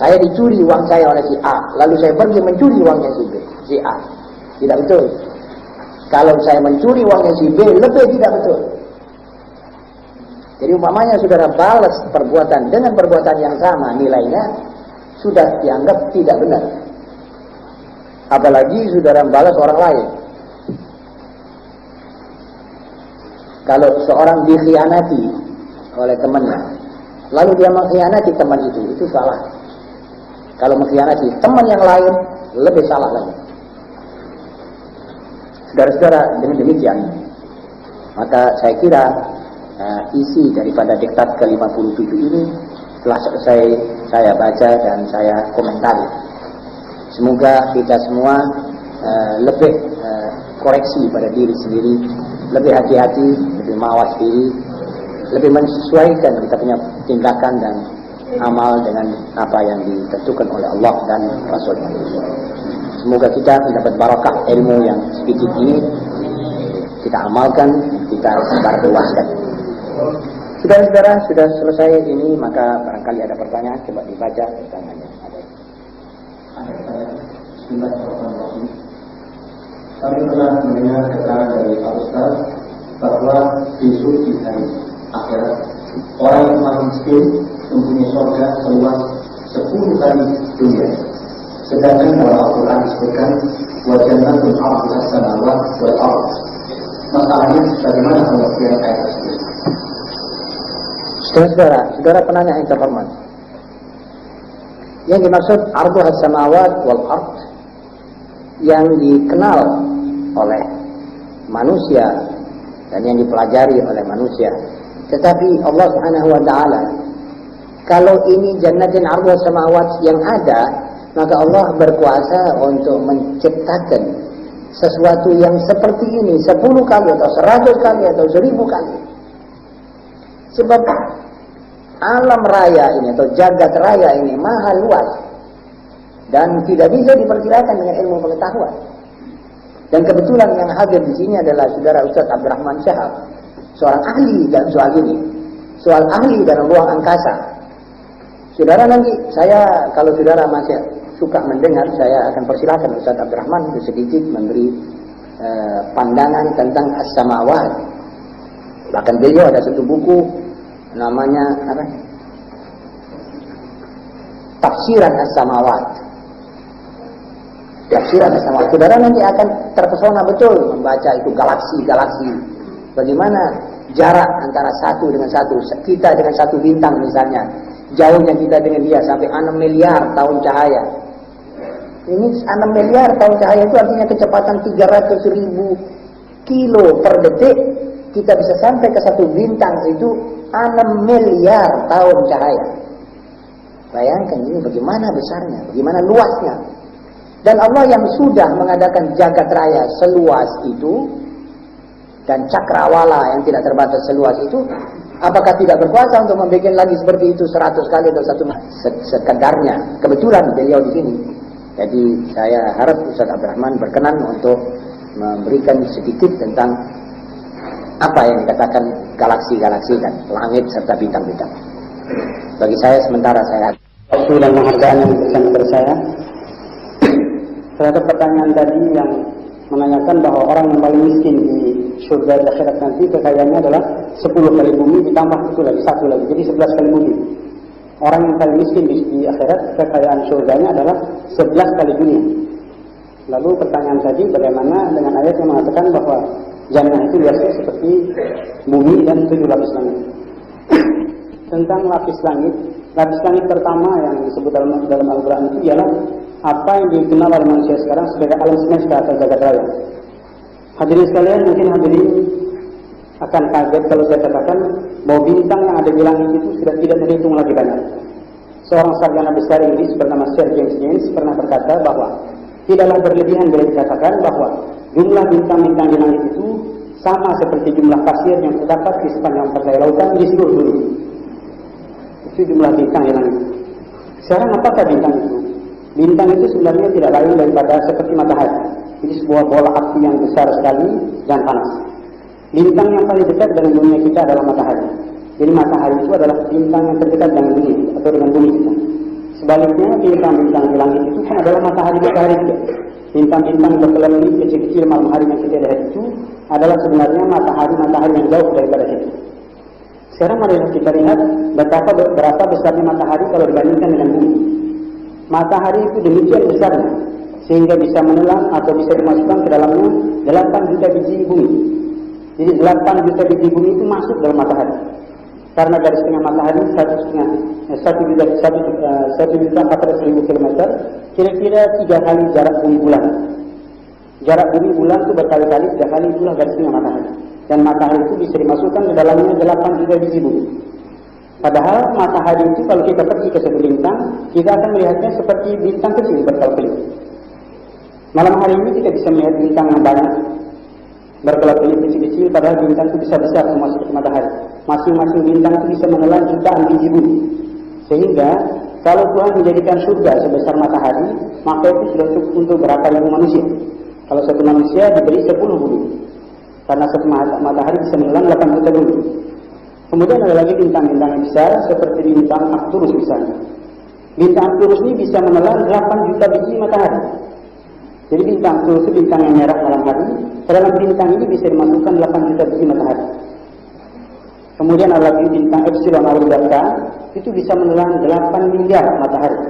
Saya dicuri uang saya oleh si A, lalu saya pergi mencuri uangnya si B, si A. Tidak betul. Kalau saya mencuri uangnya si B, lebih tidak betul. Jadi umpamanya saudara balas perbuatan dengan perbuatan yang sama nilainya, sudah dianggap tidak benar. Apalagi saudara balas orang lain. Kalau seorang dikhianati oleh temannya, lalu dia mengkhianati teman itu salah. Kalau mengkhianati teman yang lain, lebih salah lagi. Saudara-saudara, dengan demikian, maka saya kira isi daripada diktat ke-57 ini telah selesai saya baca dan saya komentari. Semoga kita semua lebih koreksi pada diri sendiri, lebih hati-hati, lebih mawas diri, lebih menyesuaikan kita punya tindakan dan amal dengan apa yang ditentukan oleh Allah dan Rasulnya. Semoga kita mendapat barakah ilmu yang sedikit ini, kita amalkan, kita sebarluaskan. Saudara-saudara, sudah selesai ini, maka barangkali ada pertanyaan, coba dibaca pertanyaannya. Kami pernah mendengar keterangan dari Pak Ustaz bahwa besok di hari akhirat orang yang paling miskin mempunyai surga seluas 10 kali dunia. Sedangkan dalam Al-Quran disebutkan wa jannatun 'arduha as-samawati wal ardh. Masalahnya bagaimana pengertian ayat tersebut? Saudara penanya yang terhormat, yang dimaksud arduha as-samawati wal ardh yang dikenal oleh manusia dan yang dipelajari oleh manusia. Tetapi Allah Subhanahu wa taala, kalau ini jannatin arduha as-samawati yang ada, maka Allah berkuasa untuk menciptakan sesuatu yang seperti ini 10 kali atau 100 kali atau 1000 kali. Sebab alam raya ini atau jagat raya ini maha luas dan tidak bisa diperkirakan dengan ilmu pengetahuan. Dan kebetulan yang hadir di sini adalah saudara Ustaz Abdurrahman Syahab, seorang ahli dalam soal ini, soal ahli dalam ruang angkasa. Saudara nanti kalau saudara masih suka mendengar, saya akan persilahkan Ustaz Abdurrahman untuk sedikit memberi pandangan tentang as-samawat. Bahkan beliau ada satu buku namanya apa? Tafsiran as-samawat. Tafsiran as-samawat. Saudara nanti akan terpesona betul membaca itu galaksi-galaksi. Bagaimana jarak antara satu dengan satu, kita dengan satu bintang misalnya, jauhnya kita dengan dia sampai 6 miliar tahun cahaya. Ini 6 miliar tahun cahaya itu artinya kecepatan 300.000 kilo per detik. Kita bisa sampai ke satu bintang itu 6 miliar tahun cahaya. Bayangkan ini bagaimana besarnya, bagaimana luasnya. Dan Allah yang sudah mengadakan jagat raya seluas itu dan cakrawala yang tidak terbatas seluas itu, apakah tidak berkuasa untuk membuat lagi seperti itu 100 kali atau satu sekedarnya? Kebetulan beliau di sini. Jadi saya harap Ustaz Abdurrahman berkenan untuk memberikan sedikit tentang apa yang dikatakan galaksi-galaksi dan langit serta bintang-bintang. Bagi saya sementara saya waktu dan penghargaan yang diberikan kepada saya. Terhadap pertanyaan tadi yang menanyakan bahwa orang yang paling miskin di surga di akhirat nanti kekayaannya adalah 10 kali bumi ditambah satu lagi, jadi 11 kali bumi. Orang yang paling miskin di akhirat kekayaan surganya adalah 11 kali dunia. Lalu pertanyaan tadi bagaimana dengan ayat yang mengatakan bahwa jannah itu luasnya seperti bumi dan 7 lapis langit. Tentang lapis langit pertama yang disebut dalam Al-Quran itu ialah apa yang dikenal oleh manusia sekarang sebagai alam semesta atau jagat raya. Hadirin sekalian, mungkin hadirin akan kaget kalau saya katakan bahwa bintang yang ada di langit itu sudah tidak terhitung lagi banyak. Seorang sarjana besar Inggris bernama Sir James Jeans pernah berkata bahwa tidaklah berlebihan bila dikatakan bahwa jumlah bintang-bintang di langit itu sama seperti jumlah pasir yang terdapat di sepanjang pantai lautan di seluruh dunia. Itu jumlah bintang di langit. Sekarang apakah bintang itu? Bintang itu sebenarnya tidak lain daripada seperti matahari. Jadi sebuah bola api yang besar sekali dan panas. Bintang yang paling dekat dengan dunia kita adalah matahari. Jadi matahari itu adalah bintang yang terdekat dengan dunia atau dengan bumi kita. Sebaliknya bintang-bintang di langit itu kan adalah matahari kita. Bintang-bintang berkelana kecil-kecil malam hari yang kita lihat itu adalah sebenarnya matahari yang jauh daripada kita. Sekarang mari kita lihat berapa besarnya matahari kalau dibandingkan dengan bumi. Matahari itu demikian besarnya sehingga bisa menelan atau bisa dimasukkan ke dalamnya 8 juta biji bumi. Jadi 8 juta biji bumi itu masuk dalam matahari. Karena garis tengah matahari 1.400.000 kilometer, kira-kira 3 kali jarak bumi bulan. Jarak bumi bulan itu berkali-kali, 3 kali itulah garis tengah matahari. Dan matahari itu bisa dimasukkan ke dalamnya 8 juta biji bumi. Padahal matahari itu kalau kita pergi ke satu bintang, kita akan melihatnya seperti bintang kecil berkelap-kelip. Malam hari ini kita bisa melihat bintang yang banyak berkelap-kelip kecil-kecil, padahal bintang itu bisa besar semua seperti matahari. Masing-masing bintang itu bisa menelan jutaan biji bumi. Sehingga kalau Tuhan menjadikan surga sebesar matahari, maka itu sudah cukup untuk berapa ribu manusia. Kalau satu manusia diberi 10 bumi, karena satu matahari bisa menelan 8 juta bumi. Kemudian ada lagi bintang-bintang yang besar seperti bintang Arcturus misalnya. Bintang Arcturus ini bisa menelan 8 juta biji matahari. Jadi bintang Arcturus itu bintang yang merah malam hari. Dalam bintang ini bisa dimasukkan 8 juta biji matahari. Kemudian ada lagi bintang Epsilon Aurigae, itu bisa menelan 8 miliar matahari.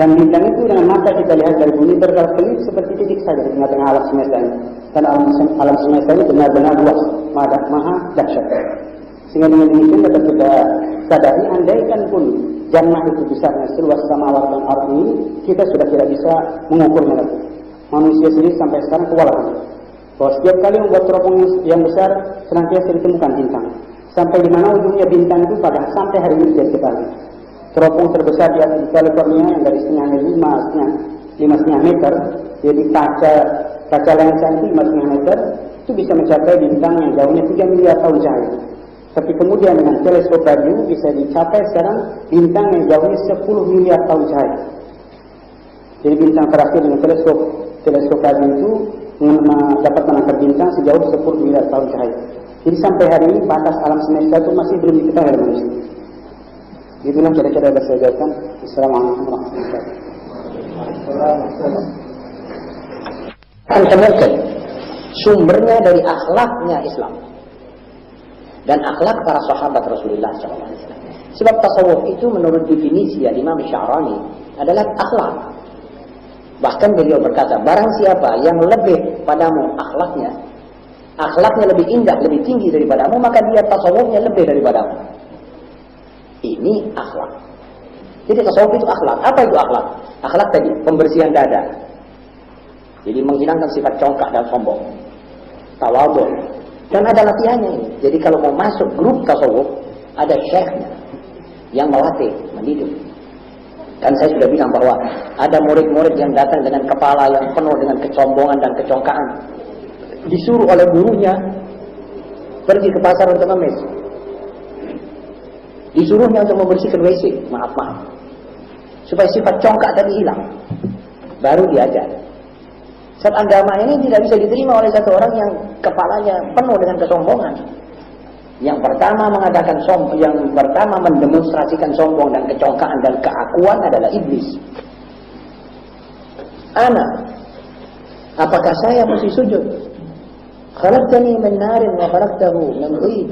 Dan bintang itu dengan mata kita lihat dari bumi berkelap-kelip seperti titik saja di tengah-tengah alam semesta ini. Dan alam semesta ini benar-benar luas, maha dahsyat. Sehingga dengan demikian dapat kita sadari, andaikan pun jannah itu besarnya seluas samawat dan ardh ini, kita sudah tidak bisa mengukurnya lagi. Manusia sendiri sampai sekarang kewalahan. Bahwa setiap kali membuat teropong yang besar, senantiasa ditemukan bintang. Sampai di mana ujungnya bintang itu pada sampai hari ini tidak sekali. Teropong terbesar di California yang dari setengahnya 5,5 meter, jadi kaca lensa itu 5,5 meter, itu bisa mencapai bintang yang jauhnya 3 miliar tahun cahaya. Tapi kemudian dengan teleskop radio bisa dicapai sekarang bintang yang jauhnya 10 miliar tahun cahaya. Jadi bintang terakhir dengan teleskop radio itu dapat menangkap bintang sejauh 10 miliar tahun cahaya. Jadi sampai hari ini batas alam semesta itu masih belum diketahui oleh manusia. Itulah kira-kira yang saya jelaskan. Assalamualaikum warahmatullahi wabarakatuh. Kan temukan sumbernya dari akhlaknya Islam dan akhlak para sahabat Rasulullah SAW. Sebab tasawuf itu menurut definisi Imam Sya'rani adalah akhlak. Bahkan beliau berkata, barang siapa yang lebih padamu akhlaknya lebih indah, lebih tinggi daripadamu, maka dia tasawufnya lebih daripadamu. Ini akhlak. Jadi tasawuf itu akhlak. Apa itu akhlak? Akhlak tadi pembersihan dada. Jadi menghilangkan sifat congkak dan sombong, tawadhu. Dan ada latihannya ini. Jadi kalau mau masuk grup tasawuf, ada syekhnya yang melatih, mendidik. Dan saya sudah bilang bahwa ada murid-murid yang datang dengan kepala yang penuh dengan kesombongan dan kecongkaan. Disuruh oleh gurunya pergi ke pasar untuk ngemis. Disuruhnya untuk membersihkan WC, maaf. Supaya sifat congkak tadi hilang. Baru diajar. Sebab agama ini tidak bisa diterima oleh satu orang yang kepalanya penuh dengan kesombongan. Yang pertama mengadakan sombong, yang pertama mendemonstrasikan sombong dan kecongkaan dan keakuan adalah iblis. Ana, apakah saya mesti sujud? Khalaqtani min narin wa khalaqtahu min tin.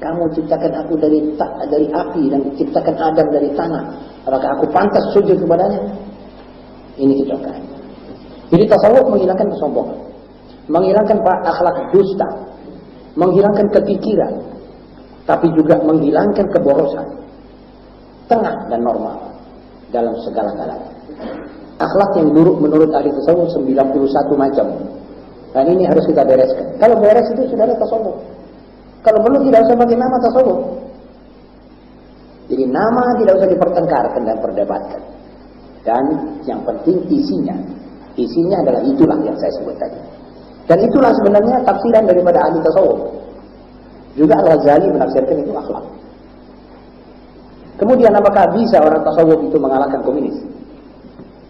Kamu ciptakan aku dari api dan ciptakan Adam dari tanah. Apakah aku pantas sujud kepadanya? Ini kecongkaan. Jadi tasawuf menghilangkan kesombongan, menghilangkan akhlak dusta, menghilangkan kepikiran, tapi juga menghilangkan keborosan, tengah dan normal dalam segala-galanya. Akhlak yang buruk menurut ahli tasawuf 91 macam. Dan ini harus kita bereskan. Kalau beres itu sudah ada tasawuf. Kalau belum tidak usah pakai nama tasawuf. Jadi nama tidak usah dipertengkarkan dan perdebatkan. Dan yang penting isinya. Isinya adalah itulah yang saya sebut tadi. Dan itulah sebenarnya tafsiran daripada ahli tasawuf. Juga Al-Ghazali menafsirkan itu akhlak. Kemudian apakah bisa orang tasawuf itu mengalahkan komunis?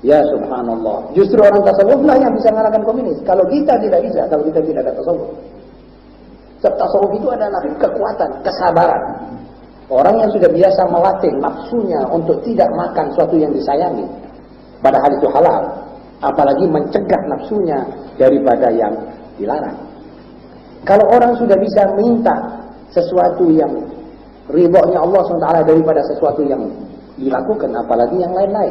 Ya subhanallah. Justru orang tasawuflah yang bisa mengalahkan komunis. Kalau kita tidak bisa, kalau kita tidak ada tasawuf. Sebab tasawuf itu adalah kekuatan, kesabaran. Orang yang sudah biasa melatih nafsunya untuk tidak makan sesuatu yang disayangi, padahal itu halal. Apalagi mencegah nafsunya daripada yang dilarang. Kalau orang sudah bisa minta sesuatu yang ridhonya Allah SWT daripada sesuatu yang dilakukan, apalagi yang lain-lain.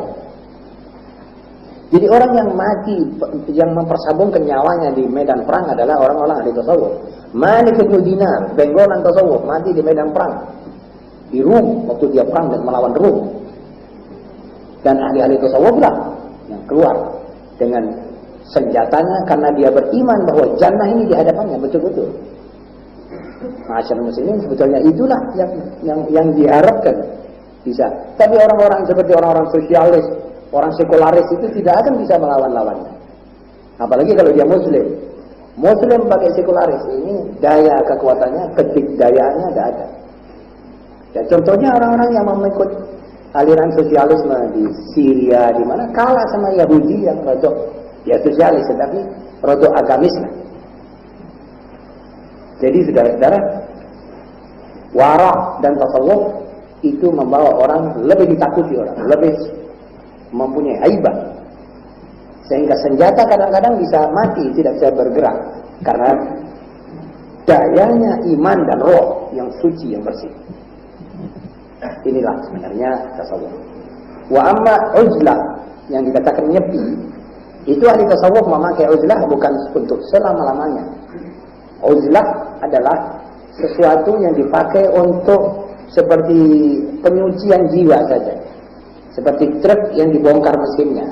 Jadi orang yang mati, yang mempersabungkan nyawanya di medan perang adalah orang-orang ahli tasawuf. Malik bin Dinar, benggolan tasawuf, mati di medan perang di Rum, waktu dia perang dan melawan Rum. Dan ahli-ahli tasawuf lah yang keluar dengan senjatanya karena dia beriman bahwa jannah ini di hadapannya betul-betul. Masyarakat muslimin sebetulnya itulah yang diharapkan bisa. Tapi orang-orang seperti orang-orang sosialis, orang sekularis itu tidak akan bisa melawan-lawannya. Apalagi kalau dia muslim. Muslim pakai sekularis ini daya kekuatannya, kedikdayaannya tidak ada. Ya, contohnya orang-orang yang mengikut aliran sosialisme di Syria di mana kalah sama Yahudi yang rodok ya sosialis tetapi rodok agamis lah. Jadi saudara-saudara, wara' dan tasawuf itu membawa orang lebih ditakuti orang, lebih mempunyai haibah. Sehingga senjata kadang-kadang bisa mati, tidak bisa bergerak karena dayanya iman dan roh yang suci, yang bersih. Inilah sebenarnya tasawuf. Wa amma uzlah yang dikatakan nyepi, itu ahli tasawuf memakai uzlah bukan untuk selama-lamanya. Uzlah adalah sesuatu yang dipakai untuk seperti penyucian jiwa saja. Seperti truk yang dibongkar mesinnya.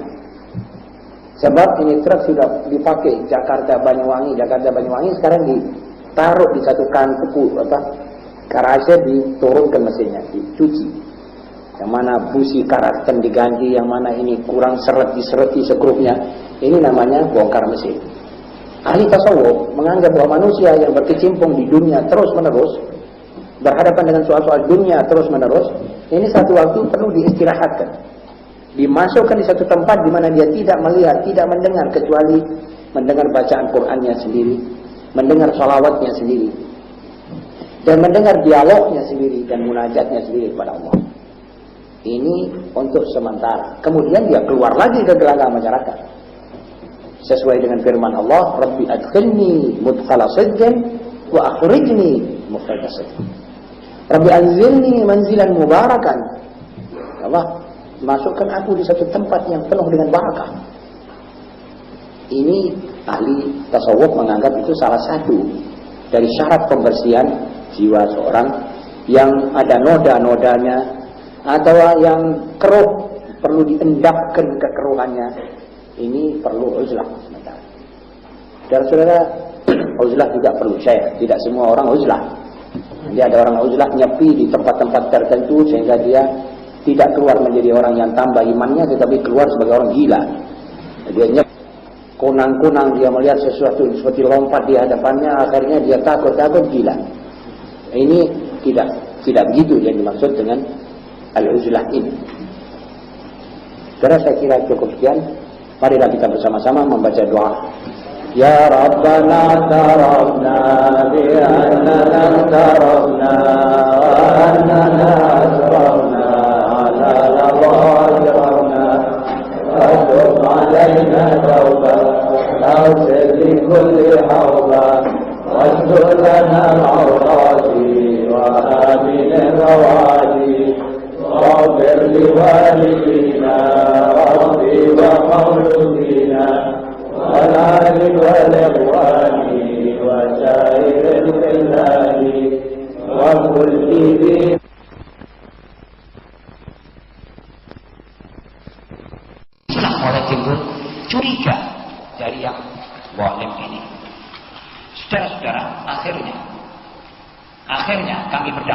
Sebab ini truk sudah dipakai Jakarta Banyuwangi sekarang ditaruh di satu garasi, diturunkan mesinnya, dicuci. Yang mana busi karakter diganti, yang mana ini kurang seret disereti sekrupnya. Ini namanya bongkar mesin. Ahli tasawuf menganggap bahwa manusia yang berkecimpung di dunia terus menerus berhadapan dengan soal-soal dunia terus-menerus, ini satu waktu perlu diistirahatkan. Dimasukkan di satu tempat di mana dia tidak melihat, tidak mendengar, kecuali mendengar bacaan Qur'annya sendiri, mendengar salawatnya sendiri, dan mendengar dialognya sendiri dan munajatnya sendiri kepada Allah. Ini untuk sementara. Kemudian dia keluar lagi ke gelanggang masyarakat. Sesuai dengan firman Allah, Rabbi adkhilni mudkhala sidqin wa akhrijni mukhraja sidqin. Rabbi anzilni manzilan mubarakan. Allah, masukkan aku di satu tempat yang penuh dengan barakah. Ini ahli tasawuf menganggap itu salah satu dari syarat pembersihan jiwa seorang yang ada noda-nodanya atau yang keruh, perlu diendapkan kekeruhannya. Ini perlu uzlah sementara. Dan saudara, uzlah juga perlu syekh. Tidak semua orang uzlah. Jadi ada orang uzlah nyepi di tempat-tempat tertentu sehingga dia tidak keluar menjadi orang yang tambah imannya, tetapi keluar sebagai orang gila. Dia nyepi, kunang-kunang, dia melihat sesuatu seperti lompat di hadapannya, akhirnya dia takut gila. Ini tidak begitu yang dimaksud dengan al-uzlah ini. Karena saya kira cukup sekian. Marilah kita bersama-sama membaca doa. Ya Rabbana tarafna bi'annana tarafna wa annana asrafna ala lawajirna wa tub alayna tawba awsir li kulli hawba wasdur lana al-awradi wa amin al-rawadi واغفر لوالدينا ربي ومولودينا والآل والإخوان وسائر البلاد وكل ذي oleh timbul curiga dari yang zalim ini. Saudara-saudara, akhirnya kami berdamai.